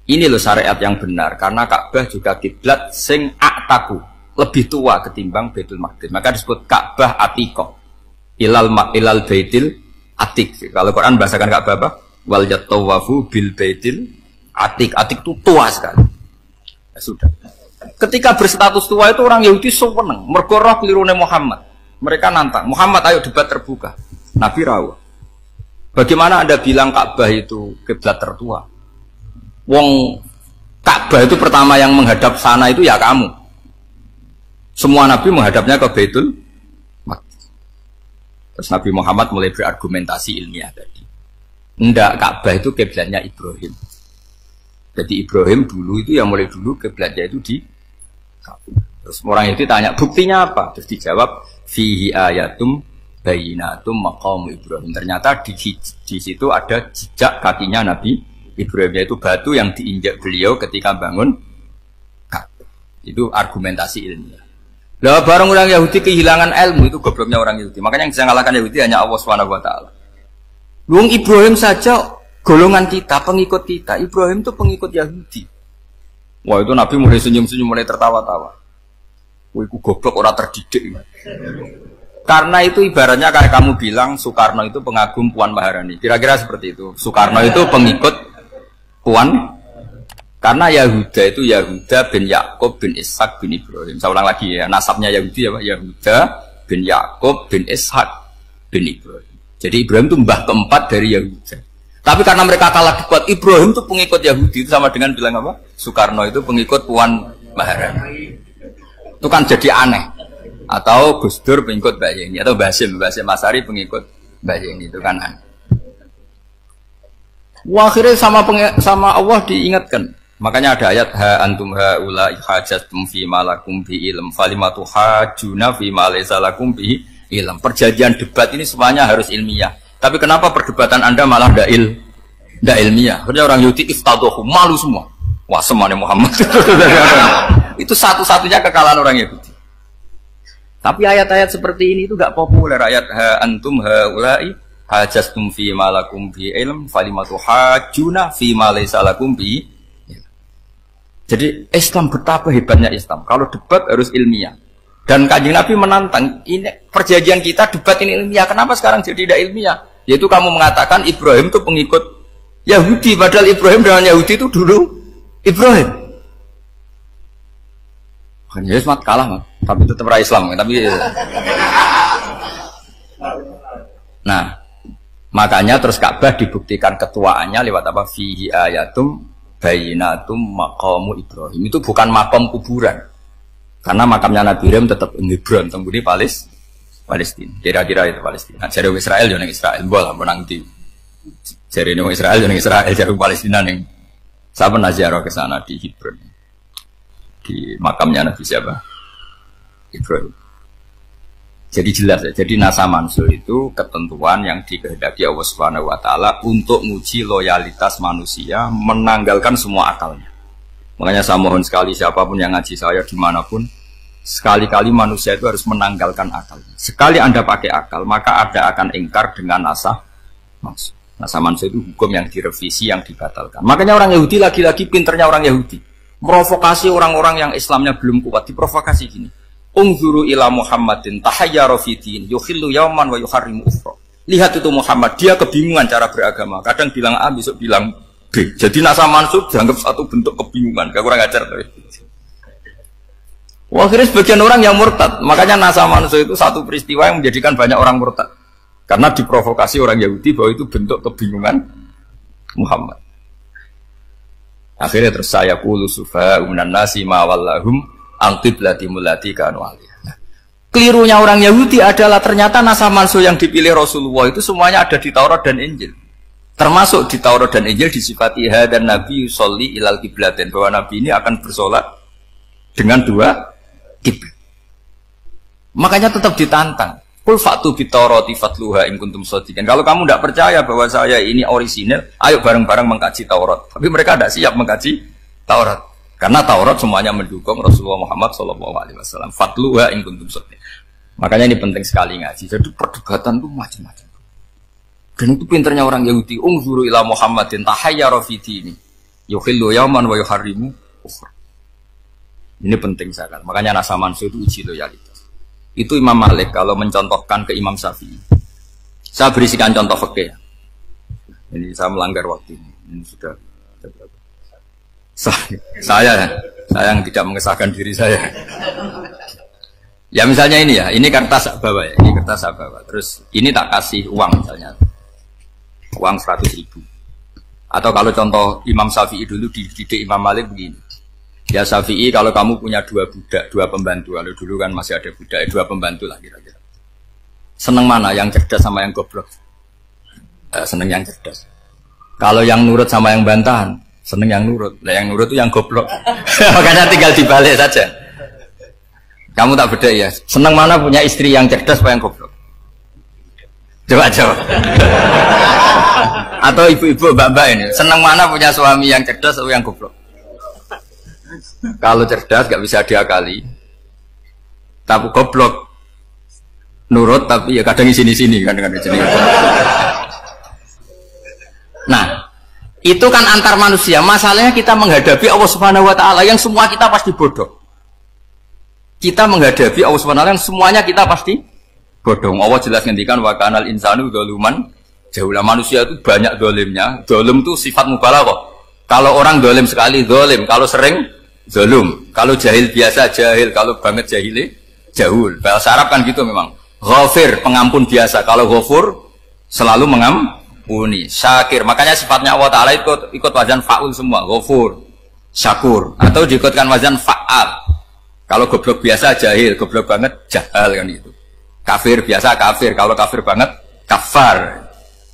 A: Ini loh syariat yang benar karena Ka'bah juga kiblat sing aktaku, lebih tua ketimbang Baitul Maqdis. Maka disebut Ka'bah Atiqah. Ilal Baitil Atiq. Kalau Quran bahasakan Ka'bah apa? Wal yatawafu bil Baitil Atiq. Atiq itu tua sekali. Ya, sudah. Ketika berstatus tua itu orang Yahudi seneng, mergo roh kelirune Muhammad. Mereka nantang, Muhammad ayo debat terbuka. Nabi rawuh. Bagaimana Anda bilang Ka'bah itu kiblat tertua? Wong Ka'bah itu pertama yang menghadap sana itu ya kamu. Semua Nabi menghadapnya ke Baitul Maqdis. Terus Nabi Muhammad mulai berargumentasi ilmiah tadi. Enggak, Ka'bah itu kiblatnya Ibrahim. Jadi Ibrahim dulu itu yang mulai dulu kiblatnya itu di Ka'bah. Terus orang itu tanya buktinya apa? Terus dijawab fihi ayatum bayinatum maqam Ibrahim. Ternyata di situ ada jejak kakinya Nabi Ibrahim, yaitu batu yang diinjak beliau ketika bangun Ka'bah. Itu argumentasi ilmiah. Lah barang orang Yahudi kehilangan ilmu itu gobloknya orang Yahudi. Makanya yang bisa mengalahkan Yahudi hanya Allah Subhanahu wa taala. Luang Ibrahim saja golongan kita, pengikut kita. Ibrahim itu pengikut Yahudi. Wah itu Nabi mulai senyum-senyum, mulai tertawa-tawa. Wah itu goblok, orang terdidik. Karena itu ibaratnya kayak kamu bilang Soekarno itu pengagum Puan Maharani. Kira-kira seperti itu. Soekarno itu pengikut Puan. Karena Yahuda itu Yahuda bin Yakub bin Ishak bin Ibrahim. Saya ulang lagi ya, nasabnya Yahudi ya Pak. Yahuda bin Yakub bin Ishak bin Ibrahim. Jadi Ibrahim itu mbah keempat dari Yahuda. Tapi karena mereka kalah debat, Ibrahim itu pengikut Yahudi, itu sama dengan bilang apa? Soekarno itu pengikut Puan Maharani. Itu kan jadi aneh. Atau Gus Dur pengikut Mbak Yeni, atau Basim Masari pengikut Mbak Yeni, itu kan aneh. Wah, akhirnya sama Allah diingatkan. Makanya ada ayat ha antum haula hajjatum fi malakum bi ilm falimatu hajuna fi ma laysa lakum bi ilm. Perjanjian debat ini semuanya harus ilmiah. Tapi kenapa perdebatan Anda malah ndak ilmiah? Karena orang Yahudi iftadohu, malu semua. Wah, semuanya Muhammad. Itu satu-satunya kekalahan orang Yahudi. Tapi ayat-ayat seperti ini itu enggak populer. Ayat ha antum haula'i hajastum fi malakum bi ilm falimatu hajuna fi ma laysa lakum bi. Jadi Islam betapa hebatnya Islam. Kalau debat harus ilmiah. Dan Kanjeng Nabi menantang, ini perjanjian kita debat ini ilmiah. Kenapa sekarang jadi tidak ilmiah? Yaitu kamu mengatakan Ibrahim itu pengikut Yahudi, padahal Ibrahim dengan Yahudi itu dulu Ibrahim. Kan Yesus mat kalah, man. Tapi tetap ra Islam. Tapi nah, makanya terus Ka'bah dibuktikan ketuaannya lewat apa? Fihi ayatum bayinatum maqamu Ibrahim. Itu bukan makam kuburan. Karena makamnya Nabi Ibrahim tetap Hebron, tempat Palestina. Kira-kira itu Palestina. Jari Israel jangan Israel, bola menang di. Jari Israel jangan Israel, jari Palestina yang. Saya pernah ziarah ke sana di Hebron, di makamnya Nabi siapa? Ibrahim. Jadi jelas ya. Jadi nasa mansul itu ketentuan yang dikehendaki Allah Subhanahu wa taala untuk menguji loyalitas manusia, menanggalkan semua akalnya. Makanya saya mohon sekali siapapun yang ngaji saya dimanapun, sekali-kali manusia itu harus menanggalkan akalnya. Sekali Anda pakai akal, maka Anda akan ingkar dengan nasa mansul. Nasa mansul itu hukum yang direvisi, yang dibatalkan. Makanya orang Yahudi lagi-lagi pinternya orang Yahudi. Provokasi orang-orang yang Islamnya belum kuat, diprovokasi gini. Unzuru ila Muhammadin tahayyara fi din yukhillu yawman wa yuharrimu ukhra. Lihat itu Muhammad, dia kebingungan cara beragama. Kadang bilang A, besok bilang B. Jadi nasa mansub dianggap satu bentuk kebingungan. Gak kurang ajar tapi. Wah, akhirnya sebagian orang yang murtad. Makanya nasa mansub itu satu peristiwa yang menjadikan banyak orang murtad. Karena diprovokasi orang Yahudi bahwa itu bentuk kebingungan Muhammad. Akhirnya terus saya qulu sufa minan nasi ma wallahum al-qiblati mulati kanu alaiha. Kelirunya orang Yahudi adalah ternyata nasa mansuh yang dipilih Rasulullah itu semuanya ada di Taurat dan Injil. Termasuk di Taurat dan Injil disifati dan Nabi sholli ilal qiblatin, bahwa Nabi ini akan bersolat dengan dua kiblat. Makanya tetap ditantang. Qul fa'tu bit-taurati fatluha in kuntum shadiqin. Kalau kamu tidak percaya bahwa saya ini orisinil, ayo bareng-bareng mengkaji Taurat. Tapi mereka tidak siap mengkaji Taurat. Karena Taurat semuanya mendukung Rasulullah Muhammad SAW. Fatluha in kuntum shadiqin. Makanya ini penting sekali ngaji. Jadi perdebatan itu macam-macam. Dan itu pinternya orang Yahudi. Unzuru ila Muhammadin tahayyara fi dini yukhillu yawman wa yuharrimu ukhra. Ini penting sekali. Makanya nasa mansuh itu uji loyalitas. Itu Imam Malik kalau mencontohkan ke Imam Syafi'i. Saya berisikan contoh fikih. Ini saya melanggar waktu ini. Ini sudah berapa? Saya yang tidak mengesahkan diri saya. Ya misalnya ini ya, ini kertas saya bawa ya, ini kertas saya bawa. Terus ini tak kasih uang misalnya, uang 100.000. Atau kalau contoh Imam Syafi'i dulu dididik Imam Malik begini. Ya Syafi'i, kalau kamu punya dua budak, dua pembantu, kalau dulu kan masih ada budak, dua pembantu lah kira-kira. Seneng mana, yang cerdas sama yang goblok? Seneng yang cerdas. Kalau yang nurut sama yang bantahan, seneng yang nurut. Nah, yang nurut itu yang goblok. Makanya tinggal dibalik saja. Kamu tak beda ya. Seneng mana punya istri yang cerdas apa yang goblok? Coba. Atau ibu-ibu, mbak-mbak ini, seneng mana punya suami yang cerdas atau yang goblok? Kalau cerdas gak bisa diakali, tapi goblok nurut tapi ya kadang sini kan. Nah, itu kan antar manusia. Masalahnya kita menghadapi Allah Subhanahu wa taala yang semua kita pasti bodoh. Kita menghadapi Allah Subhanahu wa taala yang semuanya kita pasti bodoh. Allah jelas ngendikan wa kanal insanu dzaluman jahula. Manusia itu banyak dolimnya. Dolim itu sifat mubalaghah. Kalau orang dolim sekali dolim, kalau sering zalim, kalau jahil biasa jahil, kalau banget jahili jahul. Bahasa Arab kan gitu memang. Ghafir, pengampun biasa. Kalau ghafur selalu mengampuni. Syakir, makanya sifatnya Allah Ta'ala ikut wazan fa'ul semua. Ghafur, syakur. Atau diikutkan wazan fa'al. Kalau goblok biasa jahil, goblok banget jahal kan gitu. Kafir biasa kafir, kalau kafir banget kafar.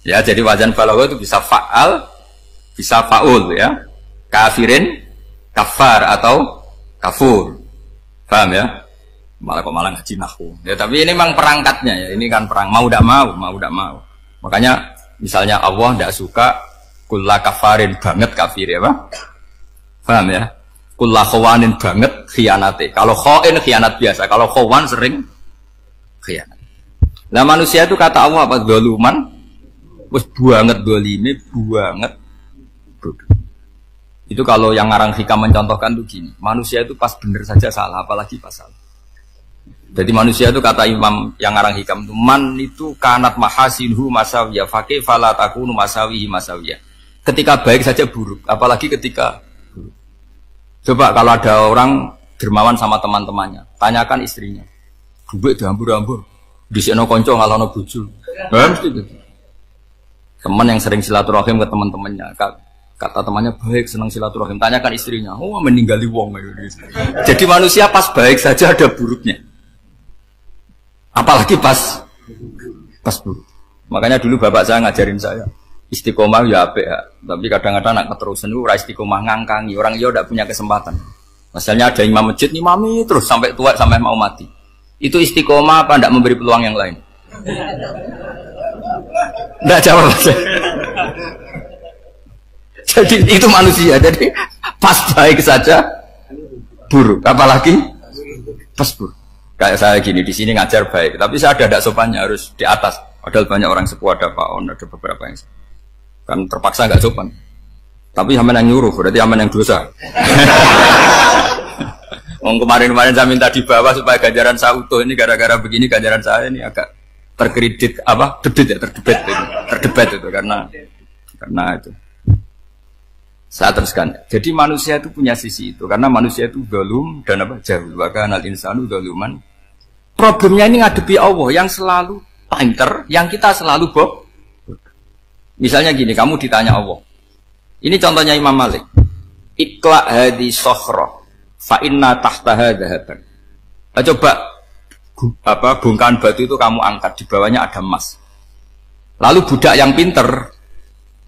A: Ya, jadi wazan balagha itu bisa fa'al, bisa fa'ul ya. Kafirin kafar atau kafur, paham ya? Malah ngaji nahwu. Ya tapi ini memang perangkatnya ya. Ini kan perang mau tidak mau. Makanya misalnya Allah tidak suka kulla kafarin banget kafir ya, Pak? Paham ya? Kulla khawanin banget khianate. Kalau khain khianat biasa, kalau khawan sering khianat. Nah manusia itu kata Allah apa? Dzaluman, wis banget dolime, banget bodoh. Itu kalau yang ngarang hikam mencontohkan tuh gini, manusia itu pas bener saja salah, apalagi pas salah. Jadi manusia itu kata Imam yang ngarang hikam itu, man itu kanat mahasinhu masawiyah, fakih fala takunu masawihi masawiyah. Ketika baik saja buruk, apalagi ketika buruk. Coba kalau ada orang dermawan sama teman-temannya, tanyakan istrinya, bubuk dihambur-hambur, disekno konco ngalono bojo. Mesti gitu. Teman yang sering silaturahim ke teman-temannya, kata temannya baik, senang silaturahim, tanyakan istrinya, oh meninggali wong. Jadi manusia pas baik saja ada buruknya, apalagi pas buruk. Makanya dulu bapak saya ngajarin saya istiqomah ya apik ya, tapi kadang-kadang anak keterusan itu istiqomah ngangkangi orang, tidak punya kesempatan. Misalnya ada imam masjid, imami terus sampai tua sampai mau mati, Itu istiqomah apa tidak memberi peluang yang lain? Tidak jawab. Jadi itu manusia. Jadi pas baik saja buruk. Apalagi pas buruk. Kayak saya gini di sini ngajar baik, tapi saya ada sopannya harus di atas. Padahal banyak orang sepuh, ada Pak On, ada beberapa yang kan terpaksa nggak sopan. Tapi aman yang nyuruh, berarti aman yang dosa. Kemarin-kemarin saya minta di bawah supaya ganjaran saya utuh. Ini gara-gara begini ganjaran saya ini agak terkredit apa? Terdebat itu karena itu. Saya teruskan. Jadi manusia itu punya sisi itu karena manusia itu zalum dan apa? Jahul. Wa kana al-insanu zaluman. Problemnya ini ngadepi Allah yang selalu pinter, yang kita selalu bohong. Misalnya gini, kamu ditanya Allah. Ini contohnya Imam Malik. Ikla hadi sokhroh fa inna tahtaha dhahaban. Coba bongkahan batu itu kamu angkat, di bawahnya ada emas. Lalu budak yang pinter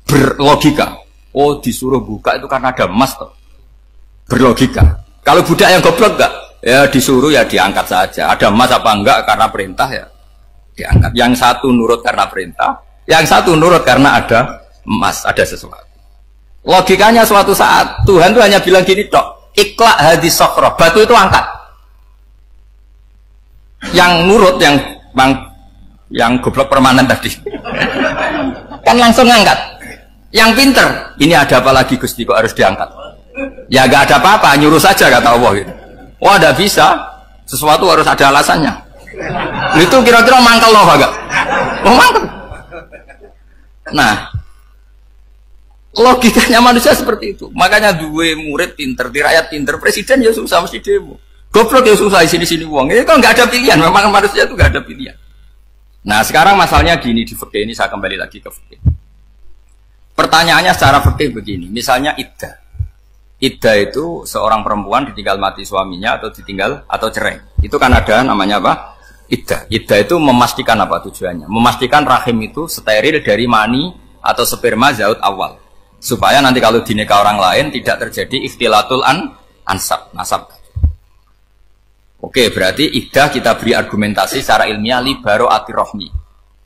A: berlogika, oh disuruh buka itu karena ada emas toh. Berlogika. Kalau budak yang goblok enggak, ya disuruh ya diangkat saja. Ada emas apa enggak karena perintah ya diangkat. Yang satu nurut karena perintah, yang satu nurut karena ada emas, ada sesuatu. Logikanya suatu saat Tuhan itu hanya bilang gini tok, ikla hadis sokroh, batu itu angkat. Yang nurut yang goblok permanen tadi kan langsung ngangkat. Yang pinter, ini ada apa lagi Gusti kok harus diangkat? Ya gak ada apa-apa, nyuruh saja kata Allah gitu. Wah ada bisa, sesuatu harus ada alasannya. Itu kira-kira mangkel loh agak. Oh mangkel. Nah, logikanya manusia seperti itu. Makanya dua murid pinter, di rakyat pinter, presiden ya susah mesti demo. Goblok ya susah di sini uang. Ini kan nggak ada pilihan. Memang manusia itu nggak ada pilihan. Nah sekarang masalahnya gini di fikih ini, saya kembali lagi ke fikih. Pertanyaannya secara fikih begini. Misalnya iddah. Iddah itu seorang perempuan ditinggal mati suaminya atau ditinggal atau cerai. Itu kan ada namanya apa? Iddah. Iddah itu memastikan apa tujuannya? Memastikan rahim itu steril dari mani atau sperma zaut awal. Supaya nanti kalau dinikah orang lain tidak terjadi ikhtilatul nasab. Oke, berarti iddah kita beri argumentasi secara ilmiah li baro'ati rohmi.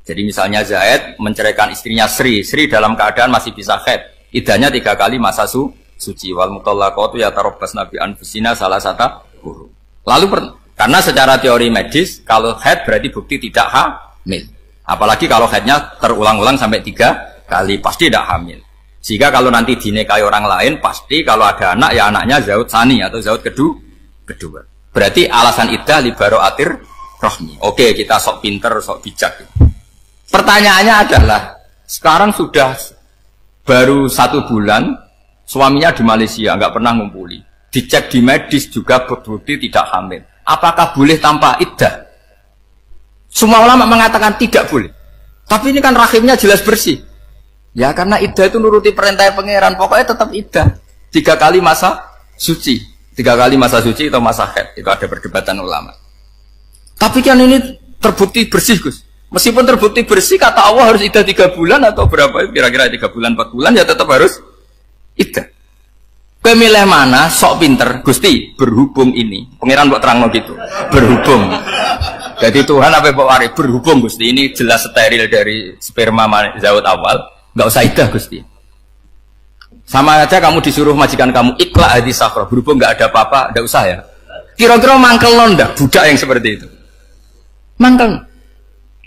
A: Jadi misalnya Zaid menceraikan istrinya Sri dalam keadaan masih bisa haid. Iddahnya 3 kali masa suci. Wal mutallaqatu yatarabbasna bi anfusina salasata quru. Lalu karena secara teori medis kalau haid berarti bukti tidak hamil. Apalagi kalau haidnya terulang-ulang sampai 3 kali pasti tidak hamil. Sehingga kalau nanti dinikahi orang lain pasti kalau ada anak ya anaknya zaud sani atau zaud kedua. Berarti alasan iddah li baro'atir rohmi. Oke, kita sok pinter, sok bijak. Pertanyaannya adalah sekarang sudah baru 1 bulan suaminya di Malaysia nggak pernah ngumpuli. Dicek di medis juga berbukti tidak hamil. Apakah boleh tanpa iddah? Semua ulama mengatakan tidak boleh. Tapi ini kan rahimnya jelas bersih. Ya karena iddah itu nuruti perintah pangeran. Pokoknya tetap iddah. 3 kali masa suci. 3 kali masa suci atau masa haid. Itu ada perdebatan ulama. Tapi kan ini terbukti bersih Gus. Meskipun terbukti bersih kata Allah harus iddah 3 bulan atau berapa? Kira-kira 3 bulan 4 bulan ya tetap harus iddah. Milih mana sok pinter Gusti berhubung ini pangeran buat terang gitu berhubung jadi Tuhan apa buat wari berhubung Gusti ini jelas steril dari sperma zaut awal nggak usah iddah Gusti sama aja kamu disuruh majikan kamu ikla hadis sakro berhubung nggak ada apa-apa nggak usah ya kira-kira mangkel nonda budak yang seperti itu mangkel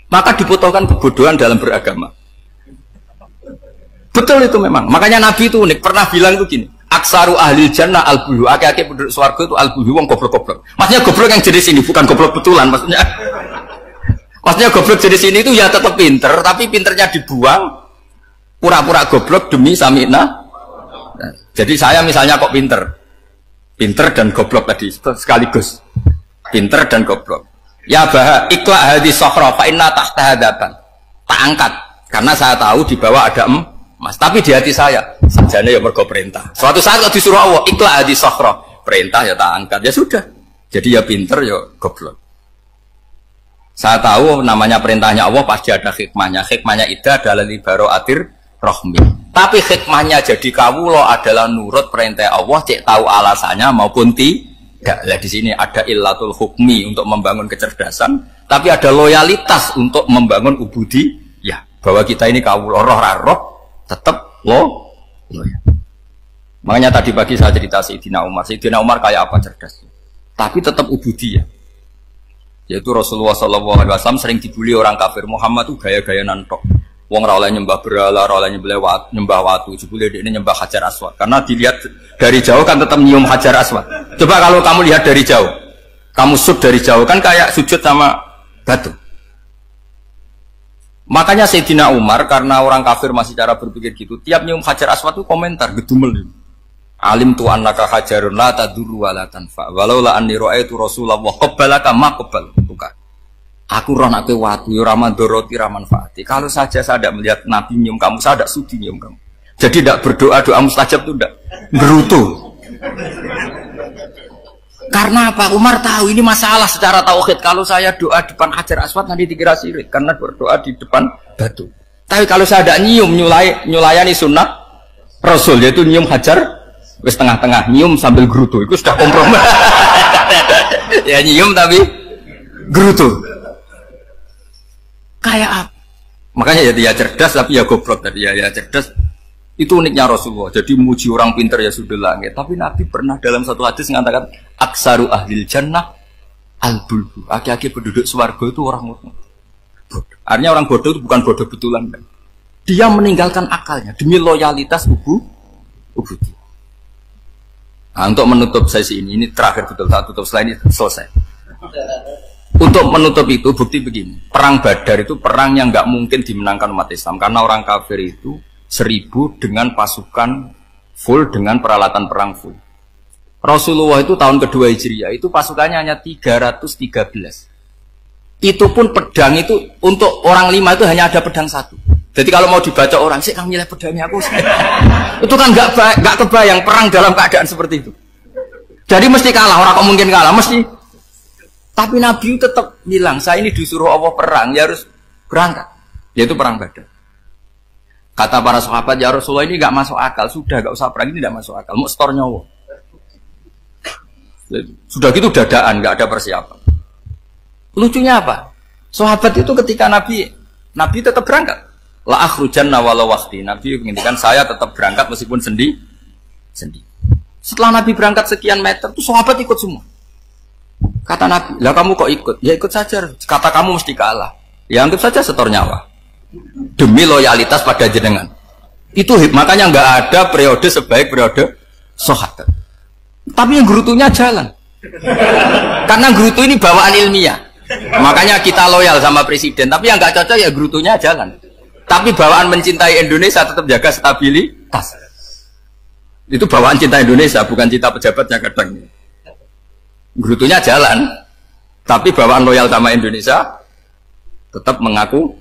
A: maka dibutuhkan kebodohan dalam beragama betul itu memang makanya Nabi itu unik pernah bilang itu gini aksaru ahli jannah al-buhu aki-aki penduduk swarga itu al-buhu wong goblok-goblok maksudnya goblok yang jenis ini bukan goblok betulan maksudnya goblok jenis ini itu ya tetap pinter tapi pinternya dibuang pura-pura goblok demi samina nah, jadi saya misalnya kok pinter dan goblok tadi sekaligus pinter dan goblok ya bah ikla hadis sokhra fa inna tahta hadapan tak angkat karena saya tahu di bawah ada Mas, tapi di hati saya sajane ya mergo perintah. Suatu saat kalau disuruh Allah ikla hadis sokhra perintah ya tak angkat ya sudah. Jadi ya pinter ya goblok. Saya tahu namanya perintahnya Allah pasti ada hikmahnya. Hikmahnya iddah adalah li baro'atir rohmi. Tapi hikmahnya jadi kawula adalah nurut perintah Allah cek tahu alasannya maupun Enggak, lah di sini ada illatul hukmi untuk membangun kecerdasan, tapi ada loyalitas untuk membangun ubudi, ya bahwa kita ini kawula roh tetap loyal. Makanya tadi pagi saya cerita Sayyidina Umar. Sayyidina Umar kayak apa cerdas, tapi tetap ubudi ya. Yaitu Rasulullah SAW sering dibully orang kafir. Muhammad tuh gaya-gaya nantok. Wong ra oleh nyembah berhala, ra oleh nyembah watu, jebule ini nyembah Hajar Aswad. Karena dilihat dari jauh kan tetap nyium Hajar Aswad. Coba kalau kamu lihat dari jauh, kamu sujud dari jauh kan kayak sujud sama batu. Makanya Sayyidina Umar karena orang kafir masih cara berpikir gitu, tiap nyium Hajar Aswad itu komentar gedumel. Alim tu annaka hajarun la tadurru wa la tanfa. Walau la anni ra'aitu Rasulullah qabbalaka ma qabbal. Aku roh nak watu, raman doroti, raman faati. Kalau saja saya tidak melihat Nabi nyium kamu, saya tidak sudi nyium kamu. Jadi tidak berdoa, doa mustajab itu tidak gerutu. Karena apa? Umar tahu ini masalah secara tauhid. Kalau saya doa depan Hajar Aswad nanti dikira syirik karena berdoa di depan batu. Tapi kalau saya tidak nyium, nyulayani sunnah Rasul, yaitu nyium Hajar, wis tengah-tengah nyium sambil gerutu, itu sudah kompromi. Ya nyium tapi gerutu. Kayak apa? Makanya ya dia cerdas tapi ya goblok tadi ya cerdas. Itu uniknya Rasulullah. Jadi muji orang pintar ya sudah langit. Tapi Nabi pernah dalam satu hadis mengatakan aksaru ahlil jannah al-bulbu. Aki-aki penduduk swarga itu orang bodoh. Artinya orang bodoh itu bukan bodoh betulan. Dia meninggalkan akalnya demi loyalitas ubudi. Nah, untuk menutup sesi ini terakhir betul saya tutup selain ini selesai. Untuk menutup itu bukti begini, perang Badar itu perang yang nggak mungkin dimenangkan umat Islam karena orang kafir itu 1000 dengan pasukan full dengan peralatan perang full. Rasulullah itu tahun kedua Hijriah itu pasukannya hanya 313. Itu pun pedang itu untuk orang 5 itu hanya ada pedang 1. Jadi kalau mau dibaca orang sih kamu nilai pedangnya aku. Itu kan nggak kebayang perang dalam keadaan seperti itu. Jadi mesti kalah, orang kok mungkin kalah mesti. Tapi Nabi tetap bilang, saya ini disuruh Allah perang, ya harus berangkat. Yaitu perang Badar. Kata para sahabat, ya Rasulullah ini gak masuk akal. Sudah gak usah perang, ini gak masuk akal. Mau setor nyawa. Sudah gitu dadaan, gak ada persiapan. Lucunya apa? Sahabat itu ketika Nabi tetap berangkat. La akhrujanna walau waqti. Nabi menginginkan saya tetap berangkat meskipun sendi. Setelah Nabi berangkat sekian meter, itu sahabat ikut semua. Kata Nabi, lah kamu kok ikut? Ya ikut saja. Kata kamu mesti kalah. Ya anggap saja setor nyawa. Demi loyalitas pada jenengan. Itu makanya nggak ada periode sebaik periode sahabat. Tapi yang gerutunya jalan. Karena gerutu ini bawaan ilmiah. Makanya kita loyal sama presiden. Tapi yang nggak cocok ya gerutunya jalan. Tapi bawaan mencintai Indonesia tetap jaga stabilitas. Itu bawaan cinta Indonesia, bukan cinta pejabatnya kadang. Gerutunya jalan, tapi bawaan loyal sama Indonesia tetap mengaku.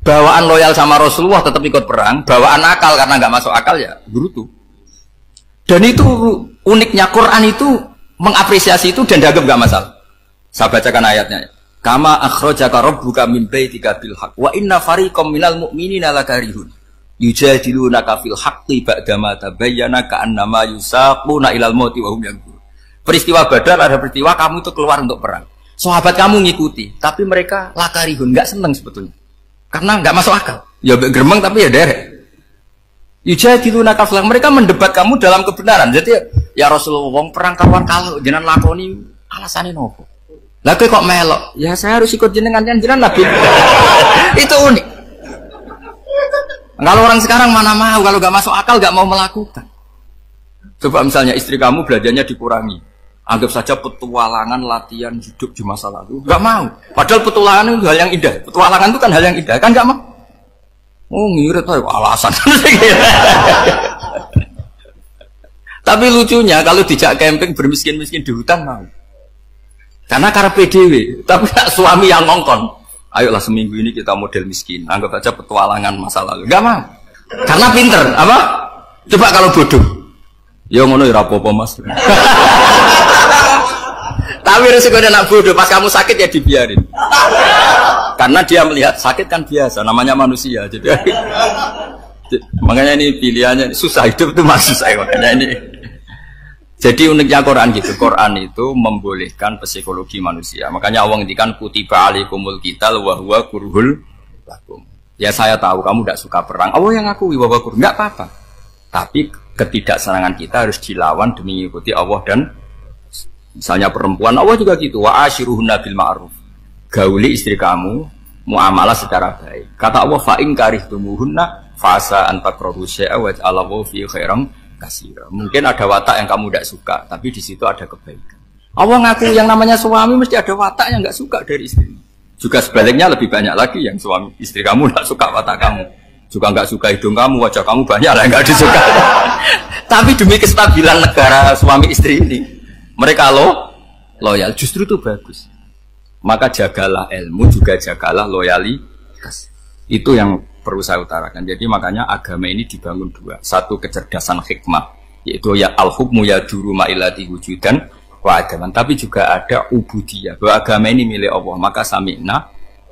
A: Bawaan loyal sama Rasulullah tetap ikut perang, bawaan akal karena nggak masuk akal ya gerutu. Dan itu uniknya Quran itu mengapresiasi itu dan dianggap nggak masalah. Saya bacakan ayatnya. Kama akhrajaka rabbuka min baitika bil haqq wa inna fariqam minal mu'minina lakarihun yujadilunaka fil haqqi ba'dama tabayyana ka'annama yusaquna ilal mauti wa hum yanzurun. Peristiwa Badar ada peristiwa kamu itu keluar untuk perang. Sahabat kamu ngikuti, tapi mereka lakarihun, nggak seneng sebetulnya. Karena nggak masuk akal. Ya geremeng tapi ya derek. Yujadilunaka fil haqq, mereka mendebat kamu dalam kebenaran. Jadi ya Rasulullah wong perang kawan kalau jenengan lakoni alasane nopo? Lah kok melok? Ya saya harus ikut jenengan kan jenengan Nabi. Itu unik. Kalau orang sekarang mana mau, kalau nggak masuk akal nggak mau melakukan. Coba misalnya istri kamu belajarnya dikurangi, anggap saja petualangan latihan hidup di masa lalu, nggak mau. Padahal petualangan itu hal yang indah. Petualangan itu kan hal yang indah, kan nggak mau. Oh ngirit tuh alasan. Tapi lucunya kalau dijak camping bermiskin-miskin di hutan mau. Karena PDW, tapi suami yang ngongkon. Ayolah seminggu ini kita model miskin, anggap saja petualangan masa lalu. Nggak mau. Karena pinter, apa? Coba kalau bodoh. Ya ngono ya apa-apa Mas. Tapi resikonya nak bodoh, pas kamu sakit ya dibiarin. Karena dia melihat sakit kan biasa, namanya manusia. Jadi makanya ini pilihannya susah hidup itu masih susah makanya ini. Jadi uniknya Quran gitu. Quran itu membolehkan psikologi manusia. Makanya Allah ngendikan kutiba alaikumul qital wa huwa kurhul lakum. Ya saya tahu kamu tidak suka perang. Allah yang ngakui bahwa kurhul enggak apa-apa. Tapi ketidaksenangan kita harus dilawan demi mengikuti Allah dan misalnya perempuan Allah juga gitu. Wa ashiruhunna bil ma'ruf. Gauli istri kamu muamalah secara baik. Kata Allah fa in karihtumuhunna fasa an takrahu syai'a wa ja'alallahu fi khairan kasira. Mungkin ada watak yang kamu tidak suka, tapi di situ ada kebaikan. Allah ngaku yang namanya suami mesti ada watak yang nggak suka dari istri. Juga sebaliknya lebih banyak lagi yang suami istri kamu tidak suka watak kamu, juga nggak suka hidung kamu, wajah kamu banyak lah yang nggak disuka. Tapi demi kestabilan negara suami istri ini, mereka loyal, justru itu bagus. Maka jagalah ilmu, juga jagalah loyalitas. Itu yang perlu saya utarakan. Jadi makanya agama ini dibangun dua. Satu kecerdasan hikmah, yaitu ya al-hukmu ya duru ma'ilati wujudan wa adaman. Tapi juga ada ubudiyah, bahwa agama ini milik Allah. Maka sami'na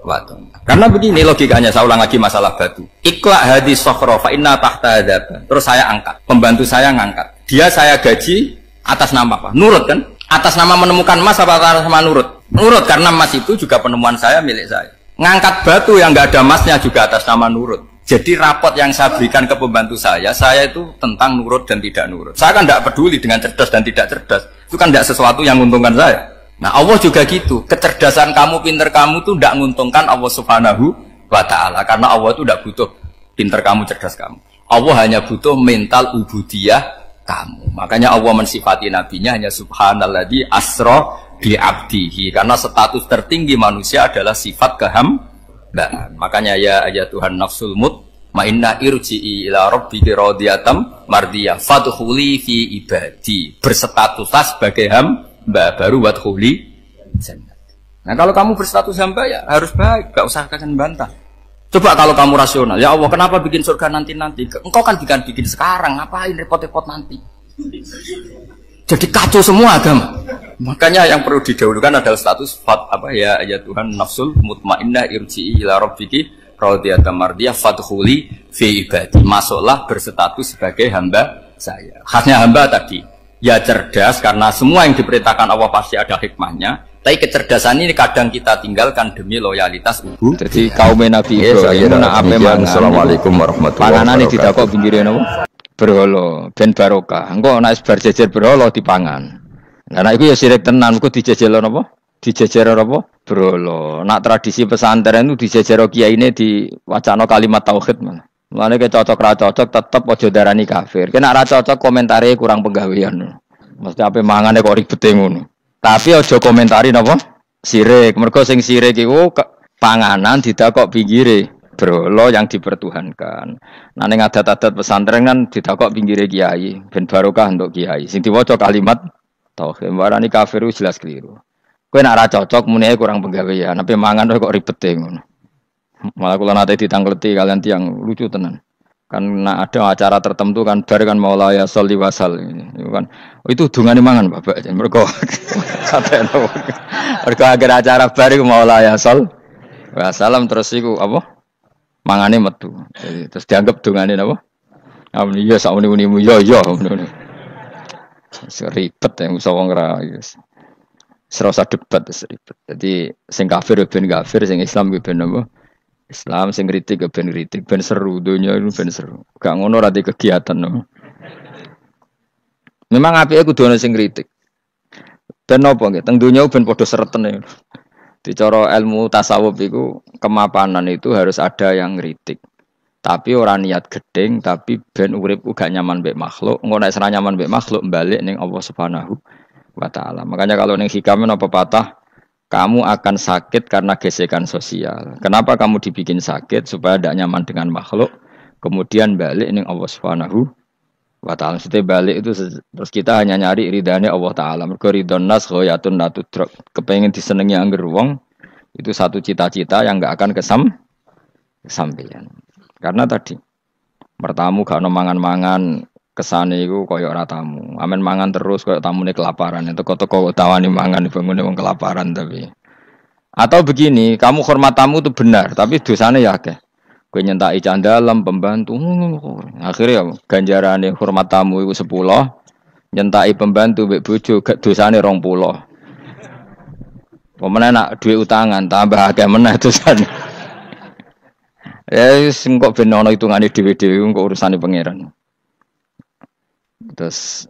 A: wa ata'na. Karena begini logikanya, saya ulang lagi masalah batu. Iqla hadis sokhro fa inna tahta adaban. Terus saya angkat, pembantu saya ngangkat. Dia saya gaji atas nama apa? Nurut kan? Atas nama menemukan emas apa atas nama nurut? Nurut, karena emas itu juga penemuan saya, milik saya. Ngangkat batu yang nggak ada emasnya juga atas nama nurut. Jadi rapot yang saya berikan ke pembantu saya itu tentang nurut dan tidak nurut. Saya kan tidak peduli dengan cerdas dan tidak cerdas. Itu kan tidak sesuatu yang menguntungkan saya. Nah Allah juga gitu. Kecerdasan kamu, pinter kamu itu tidak menguntungkan Allah Subhanahu wa Ta'ala. Karena Allah itu tidak butuh pinter kamu, cerdas kamu. Allah hanya butuh mental ubudiyah kamu. Makanya Allah mensifati nabinya hanya subhanalladzi asra bi abdihi, karena status tertinggi manusia adalah sifat kehambaan. Makanya ya Tuhan nafsul mutmainnah irji'i ila rabbiki radiyatan mardiyah fadkhuli fi ibadi, berstatuslah sebagai hamba baru wadkhuli jannah. Nah kalau kamu berstatus hamba ya harus baik, gak usah kalian bantah. Coba kalau kamu rasional, ya Allah kenapa bikin surga nanti-nanti? Engkau kan bikin sekarang, ngapain repot-repot nanti? Jadi kacau semua agama. Makanya yang perlu didahulukan adalah status ya Tuhan nafsul mutmainnah irji'i ila rabbiki radiyatan mardiyah fadkhuli fi ibadi. Masuklah berstatus sebagai hamba saya. Khasnya hamba tadi ya cerdas, karena semua yang diperintahkan Allah pasti ada hikmahnya. Tapi kecerdasan ini kadang kita tinggalkan demi loyalitas ibu. Jadi kaum Nabi Ibrahim nak ape mangan. Assalamualaikum warahmatullahi wabarakatuh. Panganane ditakok pinggire napa? Berhala ben barokah. Engko nek bar jejer berhala dipangan. Lah nek iku ya sirik tenan, iku dijejelo napa? Dijejer apa? Berhala. Nak tradisi pesantren itu dijejer kiyaine diwacana kalimat tauhid mana. Mulane ke cocok ra cocok tetep aja darani kafir. Kena ra cocok komentare kurang penggawean. Mesti ape mangane kok ribete ngono. Tapi aja komentari napa? Sirik. Mergo sing sirik iku panganan didakok pinggire berhala yang dipertuhankan. Nah ning adat-adat pesantren kan didakok pinggire kiai, ben barokah untuk kiai. Sing diwaca kalimat tauhid, warani kafir jelas keliru. Kowe nek ora cocok muni kurang penggawean, tapi mangan kok ribet ngono. Malah kula nate ditangleti kalian tiang lucu tenan. Kan ada acara tertentu kan bar kan maulaya sholli wasal itu kan. Itu dungane mangan Bapak. Mergo katene. Mergo agar acara bar iku maulaya shol wasalam terus iku apa? Mangane metu. Jadi terus dianggap dongane napa? Amun iya sak muni-munimu yo ngono. Ribet yang usah wong ra wis. Serasa debat ribet. Jadi sing kafir ben kafir, sing Islam ben apa? Islam, sing kritik ben kritik, ben seru donya itu ben seru. Gak ngono ra kegiatan no. Memang apike kudu ana sing kritik. Ben napa nggih? Teng donya ben padha sretene. Di cara ilmu tasawuf itu kemapanan itu harus ada yang ngritik. Tapi orang niat gedeng, tapi ben urip gak nyaman mbek makhluk. Engko nek ora nyaman mbek makhluk balik ning Allah Subhanahu wa Ta'ala. Makanya kalau ning hikam apa patah, kamu akan sakit karena gesekan sosial. Kenapa kamu dibikin sakit? Supaya tidak nyaman dengan makhluk. Kemudian balik ning Allah Subhanahu wa Ta'ala. Setelah balik itu terus kita hanya nyari ridhanya Allah Ta'ala. Mergo ridhon nas ghayatun la tudrak. Kepengen disenengi angger wong itu satu cita-cita yang enggak akan kesampaian. Karena tadi mertamu gak ono mangan-mangan kesane iku kaya ora tamu. Amen mangan terus kaya tamune kelaparan. Teko-teko tawani mangan bangune wong kelaparan tapi. Atau begini, kamu hormat tamu itu benar, tapi dosane ya akeh. Kowe nyentaki candalem pembantu. Akhirnya ganjarane hormat tamu iku 10,
B: Nyentaki pembantu mbek bojo gak dosane 20. Pemene nak duwe utangan tambah akeh meneh dosane. Ya wis engko ben ono hitungane dhewe-dhewe engko urusane pangeran. Terus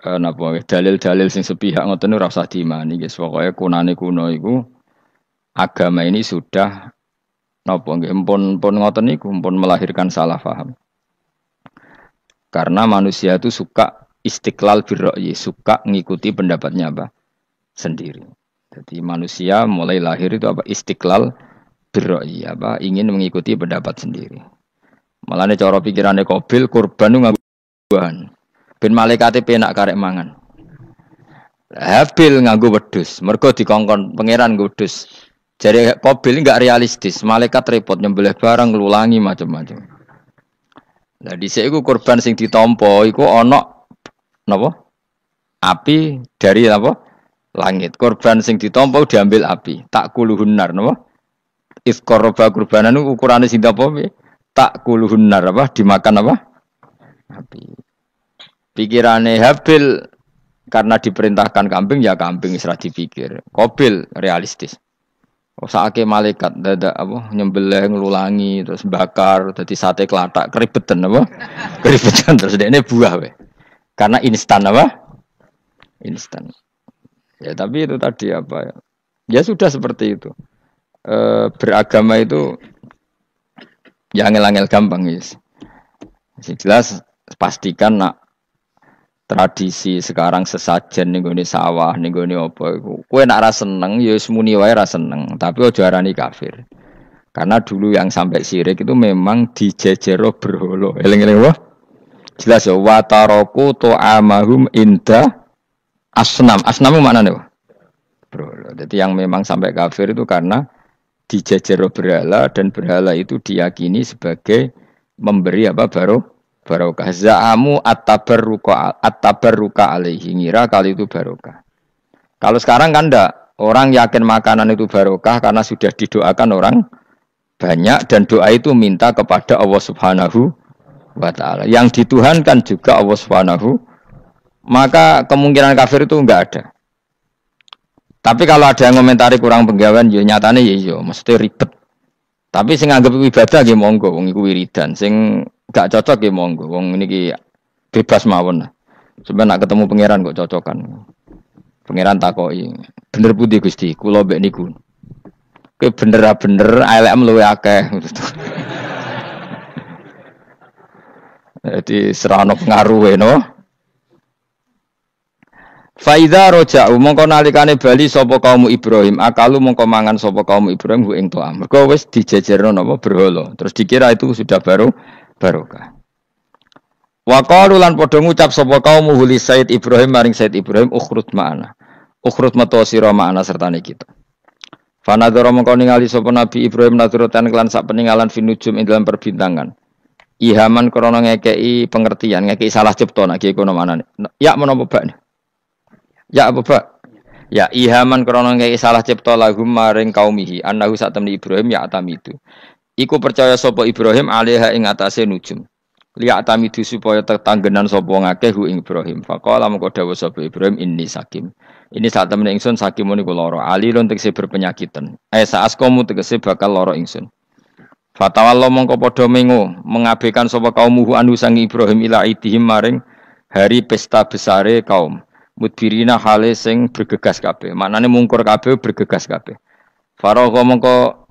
B: napa dalil-dalil sing sepihak ngoten ora usah diimani guys. Pokoke kunane kuno iku agama ini sudah napa nggih pun ngoten niku pun melahirkan salah paham. Karena manusia itu suka istiqlal birra'yi, suka ngikuti pendapatnya apa sendiri. Jadi manusia mulai lahir itu apa istiqlal birra'yi, apa ingin mengikuti pendapat sendiri. Malane cara pikirane Qabil kurban nganggo buahan. Ben malaikate penak karek mangan. Habil nganggo wedhus, mergo dikongkon pangeran nggo wedhus. Jare Qabil enggak realistis, malaikat repot nyembelih barang nglulangi macam-macam. Lah dhisik iku kurban sing ditampa iku ana napa? Api dari apa? Langit. Kurban sing ditampa diambil api. Tak kuluhunnar napa? Isqaraba kurbanan ukurane sing apa? Tak kuluhunnar apa? Dimakan apa? Api. Pikirane Habil karena diperintahkan kambing ya kambing wis ra dipikir. Qabil realistis. Sakake malaikat dadak apa nyembelih nglulangi terus bakar dadi sate klathak keribetan apa? Keribetan terus dekne buah we. Karena instan apa? Instan. Ya tapi itu tadi apa ya? Ya sudah seperti itu. Beragama itu ya angel-angel gampang guys. Jelas pastikan nak tradisi sekarang sesajen ning gone sawah ning gone apa iku. Kowe nek ra seneng ya wis muni wae ra seneng, tapi aja arani kafir. Karena dulu yang sampai syirik itu memang dijejero berhala. Eling-eling wae. Jelas ya wa taraku tu'amahum inda asnam. Asnam maknane wae. Berhala. Jadi yang memang sampai kafir itu karena dijejero berhala dan berhala itu diyakini sebagai memberi apa barokah. Za'amu at-tabarruka alaihi, ngira kali itu barokah. Kalau sekarang kan enggak, orang yakin makanan itu barokah karena sudah didoakan orang banyak dan doa itu minta kepada Allah Subhanahu wa taala. Yang dituhankan juga Allah Subhanahu, maka kemungkinan kafir itu enggak ada. Tapi kalau ada yang komentari kurang penggawean ya nyatane ya iya, mesti ribet. Tapi sing anggap ibadah nggih monggo, wong iku wiridan. Sing gak cocok ya monggo, wong niki bebas mawon. Sampeyan nak ketemu pangeran kok cocokan. Pangeran takoki, bener putih Gusti, kula mbek niku. Kowe bener elek luwe akeh. Jadi serana pengaruhe no. Faidza raja'u mongko nalikane bali sapa kaum Ibrahim, akalu mongko mangan sapa kaum Ibrahim ku ing to'am. Mergo wis dijejerno napa berhala. Terus dikira itu sudah barokah. Wa qalu lan padha ngucap sapa kaum huli Said Ibrahim maring Said Ibrahim ukhrut ma'ana. Ukhrut metu sira ma'ana sertane kita. Fanadzara mongko ningali sapa Nabi Ibrahim naduratan kelan sak peninggalan finujum ing dalam perbintangan. Ihaman krana ngekeki pengertian, ngekeki salah cipta nek iku manane. Ya menapa bak? Ya apa bak? Ya ihaman krana ngekeki salah cipta lahum maring kaumihi. Annahu sak temni Ibrahim ya atamidu. Iku percaya sapa Ibrahim alaiha ing atase nujum. Liya atamidu supaya tetanggenan sapa ngakeh hu ing Ibrahim. Faqala mengko dawuh sapa Ibrahim inni sakim. Ini saat temen ingsun sakimun iku lara. Alilun tegese berpenyakitan. Saas kamu tegese bakal lara ingsun. Fatawallah mongko padha mengo mengabaikan sapa kaumuhu anu sang Ibrahim ila idihim maring hari pesta besare kaum. Mudbirina hale sing bergegas kabeh. Maknane mungkur kabeh bergegas kabeh. Faragha mongko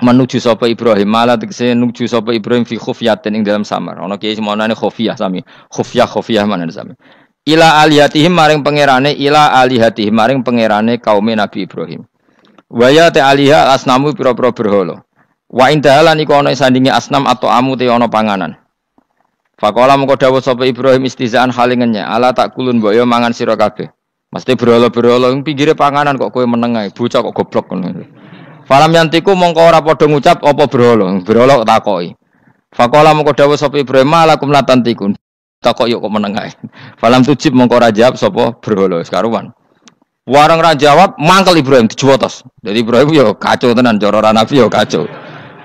B: menuju sapa Ibrahim malah tegese nuju sapa Ibrahim fi khufyatin ing dalam samar. Ana kiye semonane khufiyah sami. Khufyah manane sami. Ila alihatihim maring pangerane maring pangerane kaume Nabi Ibrahim. Wa ya ta aliha asnamu pira-pira berhala. Wa indahalan iku ana sandinge asnam atau amu te ana panganan. Faqala mengko dawuh sapa Ibrahim istizaan halingenya ala tak kulun mbok yo mangan sira kabeh. Mesti berhala-berhala ing pinggire panganan kok kowe meneng ae, bocah kok goblok ngono. Falam yantiku mongko ora padha ngucap apa berhala. Berhala kok takoki. Faqala mengko dawuh sapa Ibrahim malakum latantikun. Takok yo kok meneng ae. Falam tujib mongko ora jawab sapa berhala sekaruan. Warang ra jawab mangkel Ibrahim dijuwotos. Jadi Ibrahim yo kacau tenan cara Nabi yo kacau.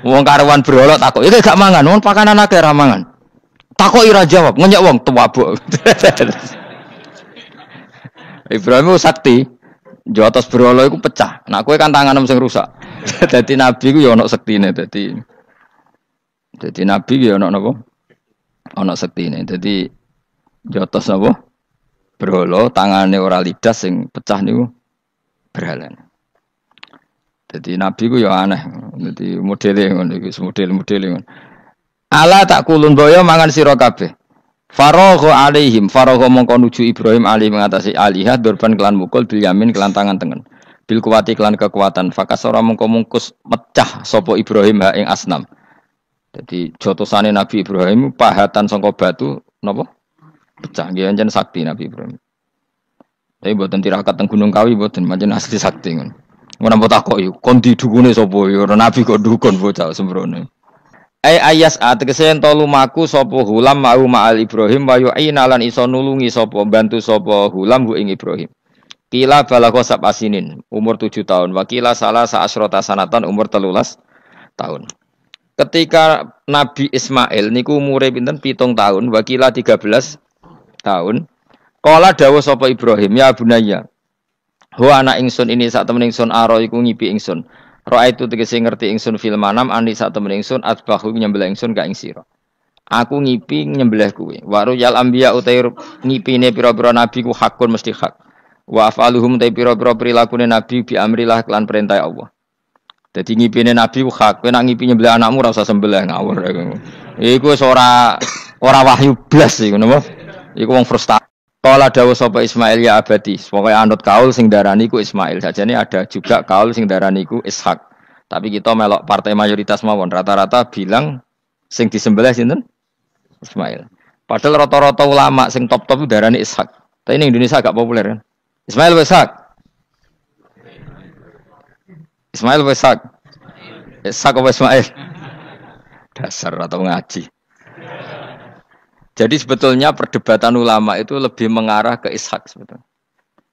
B: Wong karuan berhala takok, iki gak mangan, wong pakanan akeh ra mangan. Takoki ra jawab, ngenyek wong tuwabuk. Ibrahim itu sakti. Jotos berhala iku pecah. Nah kowe kan tanganem sing rusak. Dadi nabi ku ya ana sektine dadi. Dadi nabi ku ya ana napa? Ana sektine. Dadi jotos napa? Berhala tangane ora lidas sing pecah niku berhala. Jadi nabi ku ya aneh. Jadi modele ngono iki, model-modele ngono. Ala tak kulun boyo mangan sira kabeh. Faragha alaihim, faragha mongko nuju Ibrahim alih mengatasi alihah durban kelan mukul bil yamin kelan tangan tengen. Bil kuwati kelan kekuatan, fakasora mongko mungkus mecah sapa Ibrahim ha ing asnam. Jadi jotosane Nabi Ibrahim pahatan sangka batu napa? Pecah nggih ancen sakti Nabi Ibrahim. Tapi mboten tirakat teng Gunung Kawi mboten pancen asli sakti ngono. Ngono mbok takoki, kon didukune sapa ya ora nabi kok dukun bocah sembrono. Ayas ategese ento lumaku sapa hulam mau ma'al Ibrahim wa yu'ina lan iso nulungi sapa bantu sapa hulam hu ing Ibrahim. Kila balagha sab'asinin, umur 7 tahun. Wakila salah sa'asrota sanatan umur 13 tahun. Ketika Nabi Ismail niku umure pinten 7 tahun, wakila 13 tahun. Kala dawuh sapa Ibrahim, ya bunayya. Ho anak ingsun ini sak temen ingsun aro iku ngipi ingsun. Roa itu tegese ngerti ingsun fil manam ani sak temen ingsun atbahu nyembelih ingsun ka ing sira. Aku ngipi nyembelih kuwe. Waru yal anbiya utai ngipine pira-pira nabi ku hakun mesti hak. Wa afaluhum ta pira-pira prilakune nabi bi amrillah kelan perintah Allah. Dadi ngipine nabi ku hak. Kowe nak ngipi nyembelih anakmu ora usah sembelih ngawur. Iku wis ora wahyu blas iku napa? Iku wong frustasi. Kala dawuh sapa Ismail ya abadi, pokoke anut kaul sing darani ku Ismail. Sajane ada juga kaul sing darani ku Ishak. Tapi kita melok partai mayoritas mawon rata-rata bilang sing disembelih sinten? Ismail. Padahal rata-rata ulama sing top-top darani Ishak. Tapi ini Indonesia agak populer kan. Ismail wa Ishak. Ismail wa Ishak. Ishak apa Ismail? Dasar atau ngaji. Jadi sebetulnya perdebatan ulama itu lebih mengarah ke Ishak sebetulnya.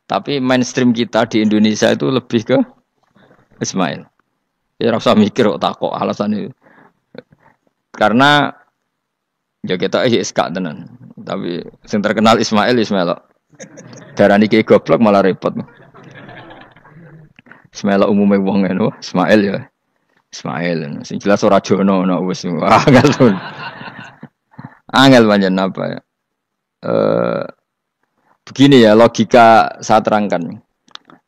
B: Tapi mainstream kita di Indonesia itu lebih ke Ismail. Ya rasa mikir kok takok alasan itu. Karena ya kita Ishak tenan. Tapi yang terkenal Ismail. Darani ki goblok malah repot. Ismail umumnya wong ngono, Ismail ya. Ismail. Sing jelas ora jono ono wis. Angel panjen apa ya? Begini ya logika saya terangkan.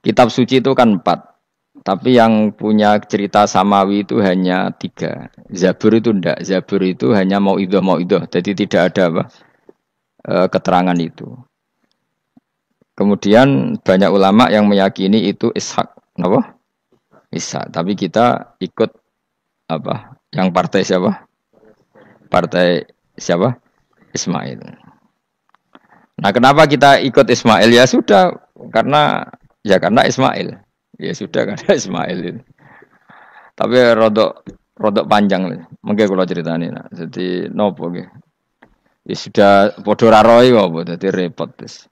B: Kitab suci itu kan 4, tapi yang punya cerita samawi itu hanya 3. Zabur itu ndak. Zabur itu hanya mauidhah. Jadi tidak ada apa keterangan itu. Kemudian banyak ulama yang meyakini itu Ishak, apa? Ishak. Tapi kita ikut apa? Yang partai siapa? Partai siapa? Ismail. Nah, kenapa kita ikut Ismail? Ya sudah, karena Ismail. Ya sudah karena Ismail. Tapi rodok panjang. Mungkin kalau ceritanya. Nah. Jadi nopo nggih. Ya sudah padha ra roe apa dadi repot wis.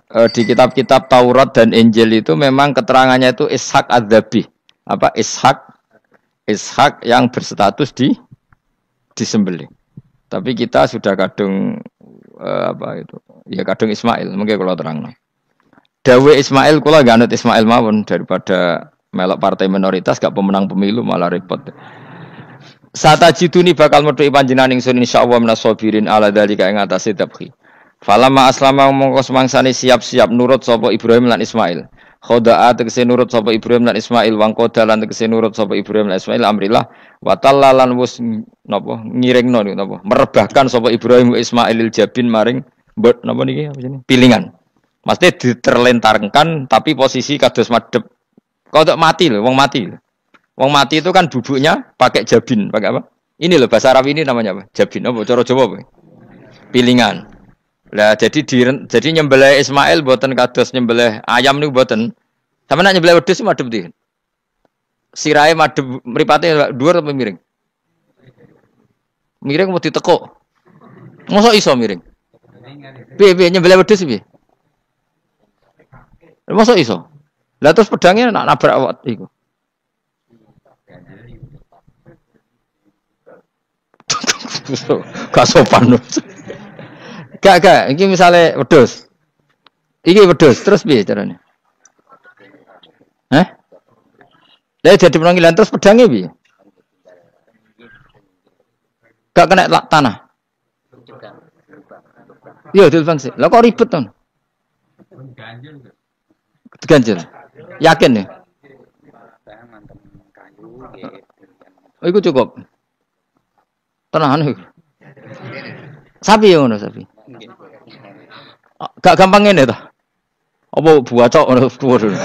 B: Di kitab-kitab Taurat dan Injil itu memang keterangannya itu Ishak adz-Dzabih. Apa Ishak yang berstatus disembelih. Tapi kita sudah kadung kadung Ismail, mungkin kalau terang. Dawe Ismail kula gak anut Ismail mawon daripada melok partai minoritas gak pemenang pemilu malah repot. Satajiduni bakal metu panjenengan ingsun insyaallah minas sabirin ala dzalika ing atase tabhi. Falamma aslama mongko semangsane siap-siap nurut sapa Ibrahim lan Ismail. Khoda'a tegese nurut sapa Ibrahim lan Ismail wangko dalan tegese nurut sapa Ibrahim lan Ismail amrillah wa tallalan wis napa ngiringno niku napa merebahkan sapa Ibrahim Ismailil jabin maring napa niki apa jenenge pilingan. Mesti diterlentarkan tapi posisi kados madhep. Kodok mati lho, wong mati. Wong mati itu kan bubuknya pakai jabin, pakai apa? Ini loh bahasa Arab ini namanya apa? Jabin apa cara Jawa apa? Pilingan. Lah jadi nyembelih Ismail mboten kados nyembelih ayam niku mboten. Sampe nek nyembelih wedhus madhep ndi? Sirahe madhep mripate dhuwur apa miring? Miring mau ditekuk. Mosok iso miring? Piye nyembelih wedhus piye? Mosok iso? Lah terus pedangnya nak nabrak awak iku. Gak sopan. Gak, iki misale wedhus. Iki wedhus terus piye carane? Hah? Lah jadi panggilan terus pedangnya piye? Gak kena tanah. Iya, dilfan sih. Lah kok ribet ton? Ganjil. Yakin nih? Oh, itu cukup. Tenahan iku. Sapi ya ngono sapi. Gak gampang ngene to. Apa buacok ngono kuwi.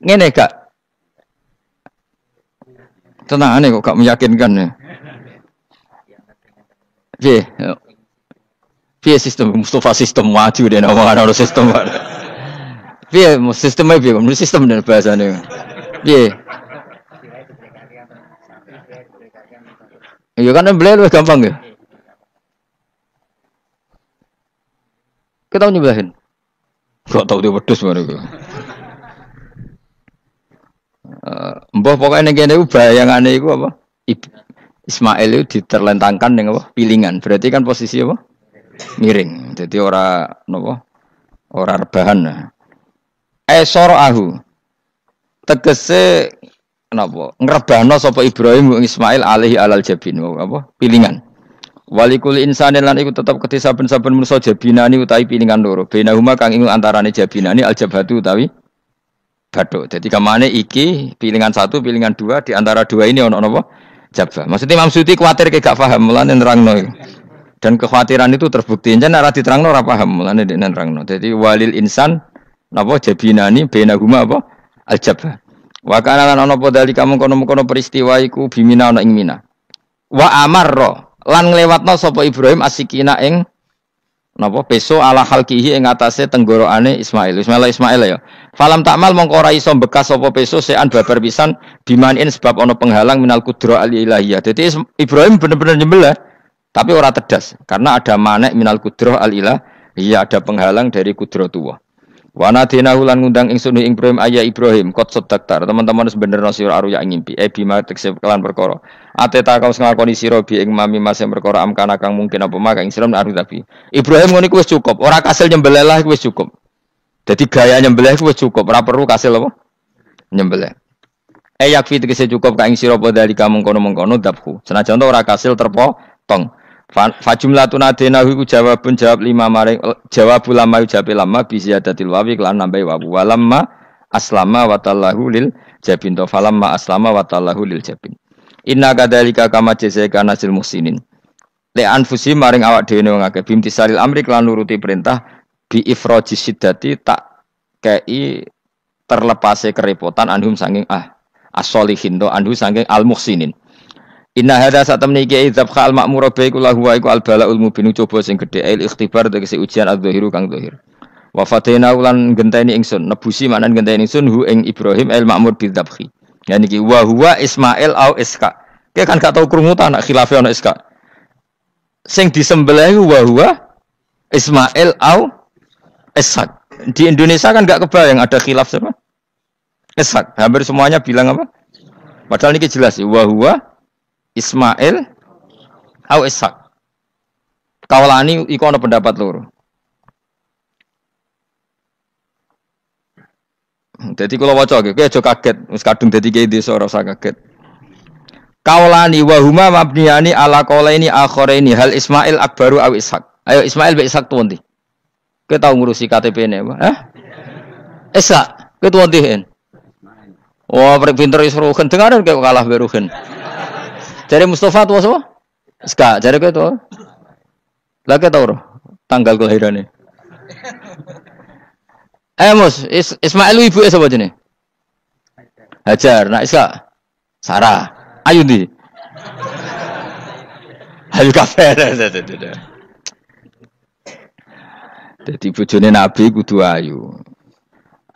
B: Ngene gak. Tenahan kok gak meyakinkan ya. Piye? Piye sistem Mustafa sistem maju deh nama ana sistem. Piye sistemnya piye? Menurut sistem dan bahasane. Piye? Iya kan nyembelih lebih gampang ya. Kita nyembelihin. Gak tahu dia wedhus mereka. Mbah pokoknya ngene iku bayangane iku apa? Ismail itu diterlentangkan dengan apa? Pilingan. Berarti kan posisi apa? Miring. Jadi ora napa? Ora rebahan. Soroahu. Tegese napa? Ngrebahno sapa Ibrahim Ismail alaihi alal jabin apa? Pilingan. Walikul insanin lan iku tetep kedhe saben-saben manusa jabinani utawi pilingan loro. Bainahuma kang ing antarane jabinani aljabhatu utawi bathuk. Dadi kamane iki pilingan 1, pilingan 2 di antara dua ini ono napa? Jabah. Maksudnya Imam Suyuti kuwatir gak paham mulane nerangno iku. Dan kekhawatiran itu terbukti. Jan ora diterangno ora paham mulane dene nerangno. Dadi walil insan napa jabinani bainahuma apa? Aljabah. Wa kana lan ana apa dalika mengkono-mengkono peristiwa iku bimina ana ing Mina. Wa amarra lan nglewatno sapa Ibrahim asikina ing napa peso ala halqihi ing atase tenggorokane Ismail ya. Falam takmal mongko ora iso bekas sapa peso sean babar pisan bimanin sebab ana penghalang minal qudra al ilahiyah. Dadi Ibrahim bener-bener nyembelih tapi ora tedas karena ada manek minal qudra al ilahiyah, ada penghalang dari qudratullah. Wa nadina ulan ngundang ingsun ing Ibrahim ayya Ibrahim qad saddaqtar teman-teman wis bener sira aruya ing ngimpi bima tekse kelan perkara ateta kaos nglakoni sira bi ing mami masem perkara amkana kang mungkin apa mak ing sira aru tapi Ibrahim ngono iku wis cukup ora kasil nyembelih lah iku wis cukup dadi gaya nyembelih iku wis cukup ora perlu kasil apa nyembelih yakfi tekse cukup ka ing sira apa dari kamu mengkono dabhu senajan ora kasil terpotong fa jumlatun adenahu iku jawab 5 maring jawab ulama jawab lama bi ziyadatil wawi lan nambahi wawu walamma aslama wa tallahu lil jabin to falamma aslama wa tallahu lil jabin inna kadzalika kama jazaika nasil muhsinin li anfusi maring awak dhewe wong akeh bimtisalil amri lan nuruti perintah bi ifraji siddati tak kei terlepase kerepotan anhum sanging as-solihin to anhu sanging al muhsinin. Inna hadza satamni iki idzabqa al ma'mur bi kullahu wa iku al balaul mubin coba sing gedhe il ikhtibar tegese ujian adzahiru kang zahir. Wa fatena ulan genteni ingsun nebusi manan genteni ingsun hu ing Ibrahim al ma'mur bidzabhi. Ya niki wa huwa Ismail au Iska. Ki kan gak tau krungu ta anak khilafe ana Iska. Sing disembelih wa huwa Ismail au Ishak. Di Indonesia kan gak kebayang ada khilaf siapa? Ishak. Hampir semuanya bilang apa? Padahal niki jelas wa huwa Ismail au Ishak. Kaulani iku ana pendapat loro. Dadi kula waca iki, kowe aja kaget, wis kadung dadi kiai desa ora usah kaget. Kaulani wa huma mabniyani ala qaulaini akharaini hal Ismail akbaru au Ishak. Ayo Ismail be Ishak tuwa ndi? Kowe tau ngurusi KTP-ne apa? Hah? Ishak, kowe tuwa ndi hen? Wah, pinter wis ruhen dengaran kok kalah be ruhen. Jare Mustafa tua sapa? Ska, jare kowe tua. Lah kowe tau tanggal kelahirane. Mus, Ismail ibu sapa jenenge? Hajar, nak Iska. Sarah. Ayu ndi? Ayu kafe. Dadi bojone Nabi kudu ayu.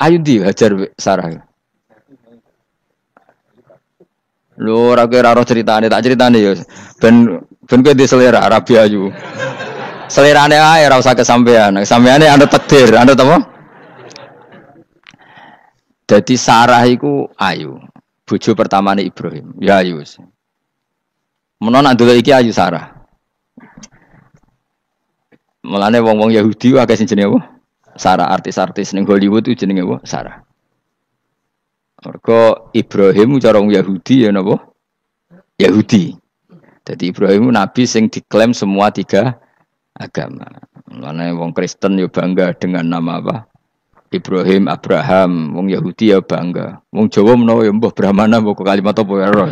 B: Ayu ndi Hajar Sarah? Lho ora kira ceritane tak ceritane ya ben kowe di selera Arabi ayu. Selerane ae ora usah kesampean. Sampeane anut takdir, anut apa? Dadi Sarah iku ayu. Bojo pertamane Ibrahim. Ya ayu. Menawa nak ndelok iki ayu Sarah. Mulane wong-wong Yahudi akeh sing jenenge apa? Sarah artis-artis ning Hollywood itu jenenge apa? Sarah. Mergo Ibrahim cara Yahudi ya napa? Yahudi. Jadi Ibrahim nabi sing diklaim semua tiga agama. Mulane wong Kristen yo bangga dengan nama apa? Ibrahim, Abraham, wong Yahudi ya bangga. Wong Jawa menawa ya mbah Brahmana mbah kalimat apa ya roh.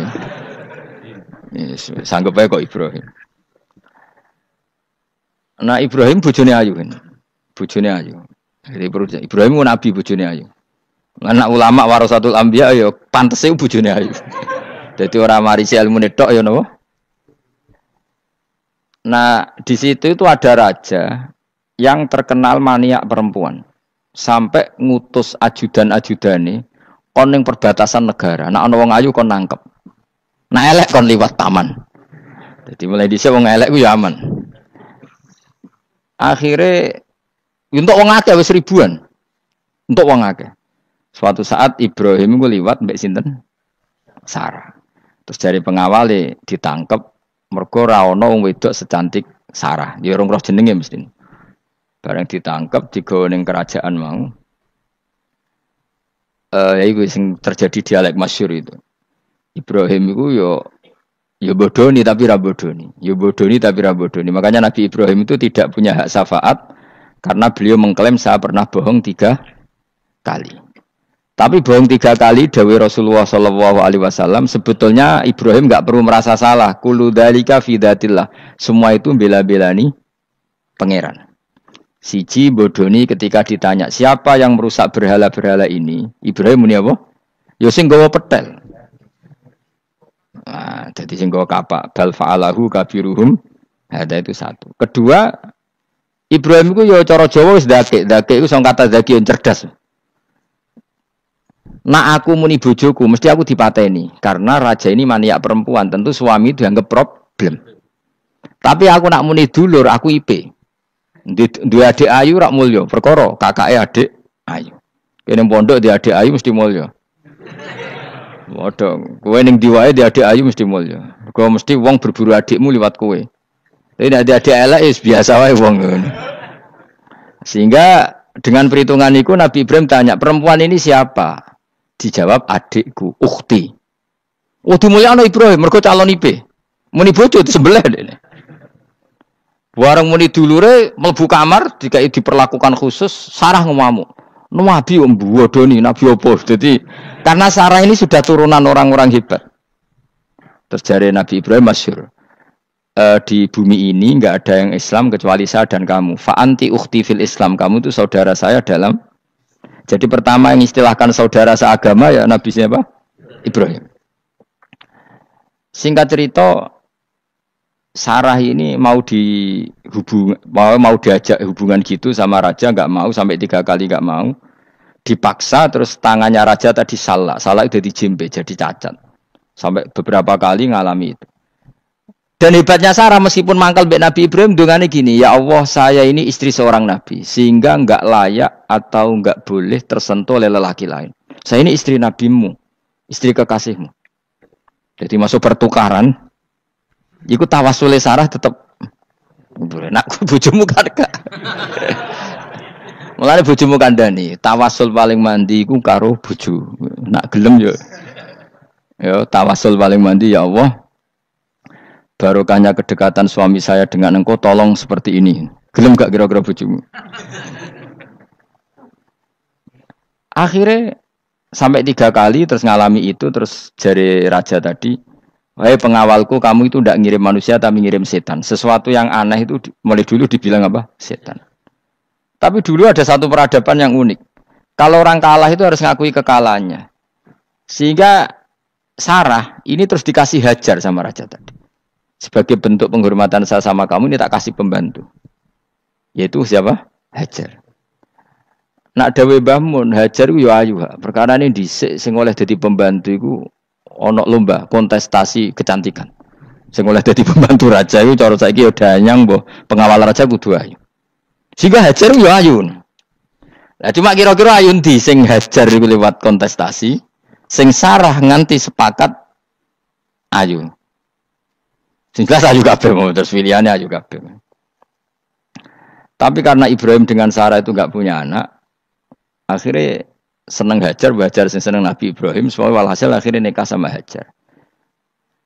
B: Yes, sanggup ae kok Ibrahim. Nah Ibrahim bojone ayu kan. Bojone ayu. Jadi Ibrahim ku nabi bojone ayu. Anak ulama warasatul anbiya ya pantese bojone ayu. Jadi orang marisi ilmu tok ya napa? Nah, di situ itu ada raja yang terkenal maniak perempuan. Sampai ngutus ajudan-ajudane kon ning perbatasan negara. Nek ana wong ayu kon nangkep. Nek elek kon liwat taman. Jadi mulai dhisik wong elek ku ya aman. Akhirnya untuk wong akeh wis ribuan. Untuk wong akeh. Suatu saat Ibrahim ku liwat mbek sinten? Sarah. Terus dari pengawal ditangkep mergo ra ana wong wedok secantik Sarah. Ya ora roh jenenge mesti. Bareng ditangkep digawa ning kerajaan mau. Iku sing terjadi dialek masyhur itu. Ibrahim iku yo bodoni tapi ra bodoni. Yo bodoni tapi ra bodoni. Makanya Nabi Ibrahim itu tidak punya hak syafaat karena beliau mengklaim saya pernah bohong 3 kali. Tapi bohong 3 kali dawuh Rasulullah sallallahu alaihi wasallam sebetulnya Ibrahim enggak perlu merasa salah. Kullu dzalika fi dzatillah. Semua itu bela-belani pangeran. Siji bodoni ketika ditanya siapa yang merusak berhala-berhala ini, Ibrahim muni apa? Ya sing gawa petel. Nah, jadi sing gawa kapak bal fa'alahu kabiruhum. Ada itu satu. Kedua, Ibrahim itu ya cara Jawa wis dakek itu sing kata zaki yang cerdas. Nah aku muni bojoku mesti aku dipateni karena raja ini maniak perempuan, tentu suami dianggap problem. Tapi aku nak muni dulur aku IP. Dua adik ayu rak mulya, perkara kakake adik ayu. Kene pondok di adik ayu mesti mulya. Waduh, kowe ning diwae di adik ayu mesti mulya. Kowe mesti wong berburu adikmu liwat kowe. Tapi nek adik elek wis biasa wae wong ngono. Sehingga dengan perhitungan itu Nabi Ibrahim tanya, perempuan ini siapa? Dijawab adikku, ukhti. Oh dimulyakno Ibrahim mergo calon IP. Muni bojo disembelih dene. Warang muni dulure mlebu kamar dikai diperlakukan khusus, Sarah ngamuk. Nabi mbodoni, nabi opo. Jadi karena Sarah ini sudah turunan orang-orang hebat. Terus jare Nabi Ibrahim masyhur. Di bumi ini enggak ada yang Islam kecuali saya dan kamu. Fa anti ukhti fil Islam. Kamu itu saudara saya dalam. Jadi pertama yang istilahkan saudara seagama ya Nabi siapa? Ibrahim. Singkat cerita Sarah ini mau diajak hubungan gitu sama raja nggak mau sampai 3 kali nggak mau dipaksa terus tangannya raja tadi salah itu jadi jembe jadi cacat sampai beberapa kali ngalami itu dan hebatnya Sarah meskipun mangkal mbek Nabi Ibrahim dongane gini ya Allah saya ini istri seorang nabi sehingga nggak layak atau nggak boleh tersentuh oleh lelaki lain saya ini istri nabimu istri kekasihmu jadi masuk pertukaran. Iku tawasule Sarah tetep nak bojomu kan gak. Mulane bojomu kandhani, tawasul paling mandi iku karo bojo. Nak gelem yo. Yo tawasul paling mandi ya Allah. Barokahnya kedekatan suami saya dengan engkau tolong seperti ini. Gelem gak kira-kira bojomu? Akhirnya sampai 3 kali terus ngalami itu terus jari raja tadi wahai pengawalku, kamu itu tidak ngirim manusia tapi ngirim setan. Sesuatu yang aneh itu mulai dulu dibilang apa? Setan. Tapi dulu ada satu peradaban yang unik. Kalau orang kalah itu harus ngakui kekalahannya. Sehingga Sarah ini terus dikasih hajar sama raja tadi. Sebagai bentuk penghormatan saya sama kamu ini tak kasih pembantu. Yaitu siapa? Hajar. Nak dawe Mbah Mun, Hajar ku yo ayu. Perkara ini dhisik sing oleh dadi pembantu iku ono lomba kontestasi kecantikan. Sing oleh dadi pembantu raja iku cara saiki yo danyang mbah pengawal raja kudu ayu. Sehingga Hajar yo ayu. Lah cuma kira-kira ayu ndi sing Hajar iku lewat kontestasi, sing Sarah nganti sepakat ayu. Sing jelas ayu kabeh terus pilihane ayu kabeh. Tapi karena Ibrahim dengan Sarah itu nggak punya anak, akhirnya seneng Hajar, Hajar seneng Nabi Ibrahim, soalnya walhasil akhirnya nikah sama Hajar.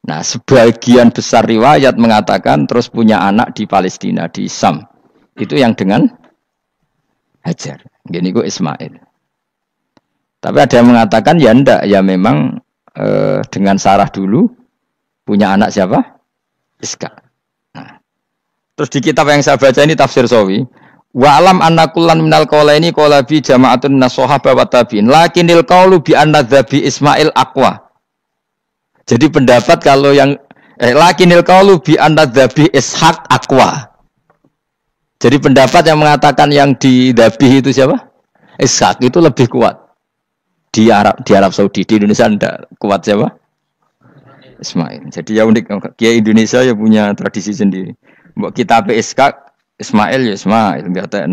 B: Nah, sebagian besar riwayat mengatakan terus punya anak di Palestina, di Sam. Itu yang dengan Hajar. Gini kok Ismail. Tapi ada yang mengatakan ya enggak, ya memang dengan Sarah dulu punya anak siapa? Iska. Nah, terus di kitab yang saya baca ini tafsir Sawi, wa alam anna kullan minal qaulaini qala bi jama'atun minas sahabah wa tabi'in lakinnil qaulu bi anna dzabi Ismail aqwa. Jadi pendapat kalau yang lakinnil qaulu bi anna dzabi Ishaq aqwa. Jadi pendapat yang mengatakan yang didabih itu siapa? Ishaq itu lebih kuat. Di Arab Saudi, di Indonesia enggak kuat siapa? Ismail. Jadi ya unik, Kiai Indonesia ya punya tradisi sendiri. Mbok kitab Ishaq, Ismail ya Ismail, enggak tahu.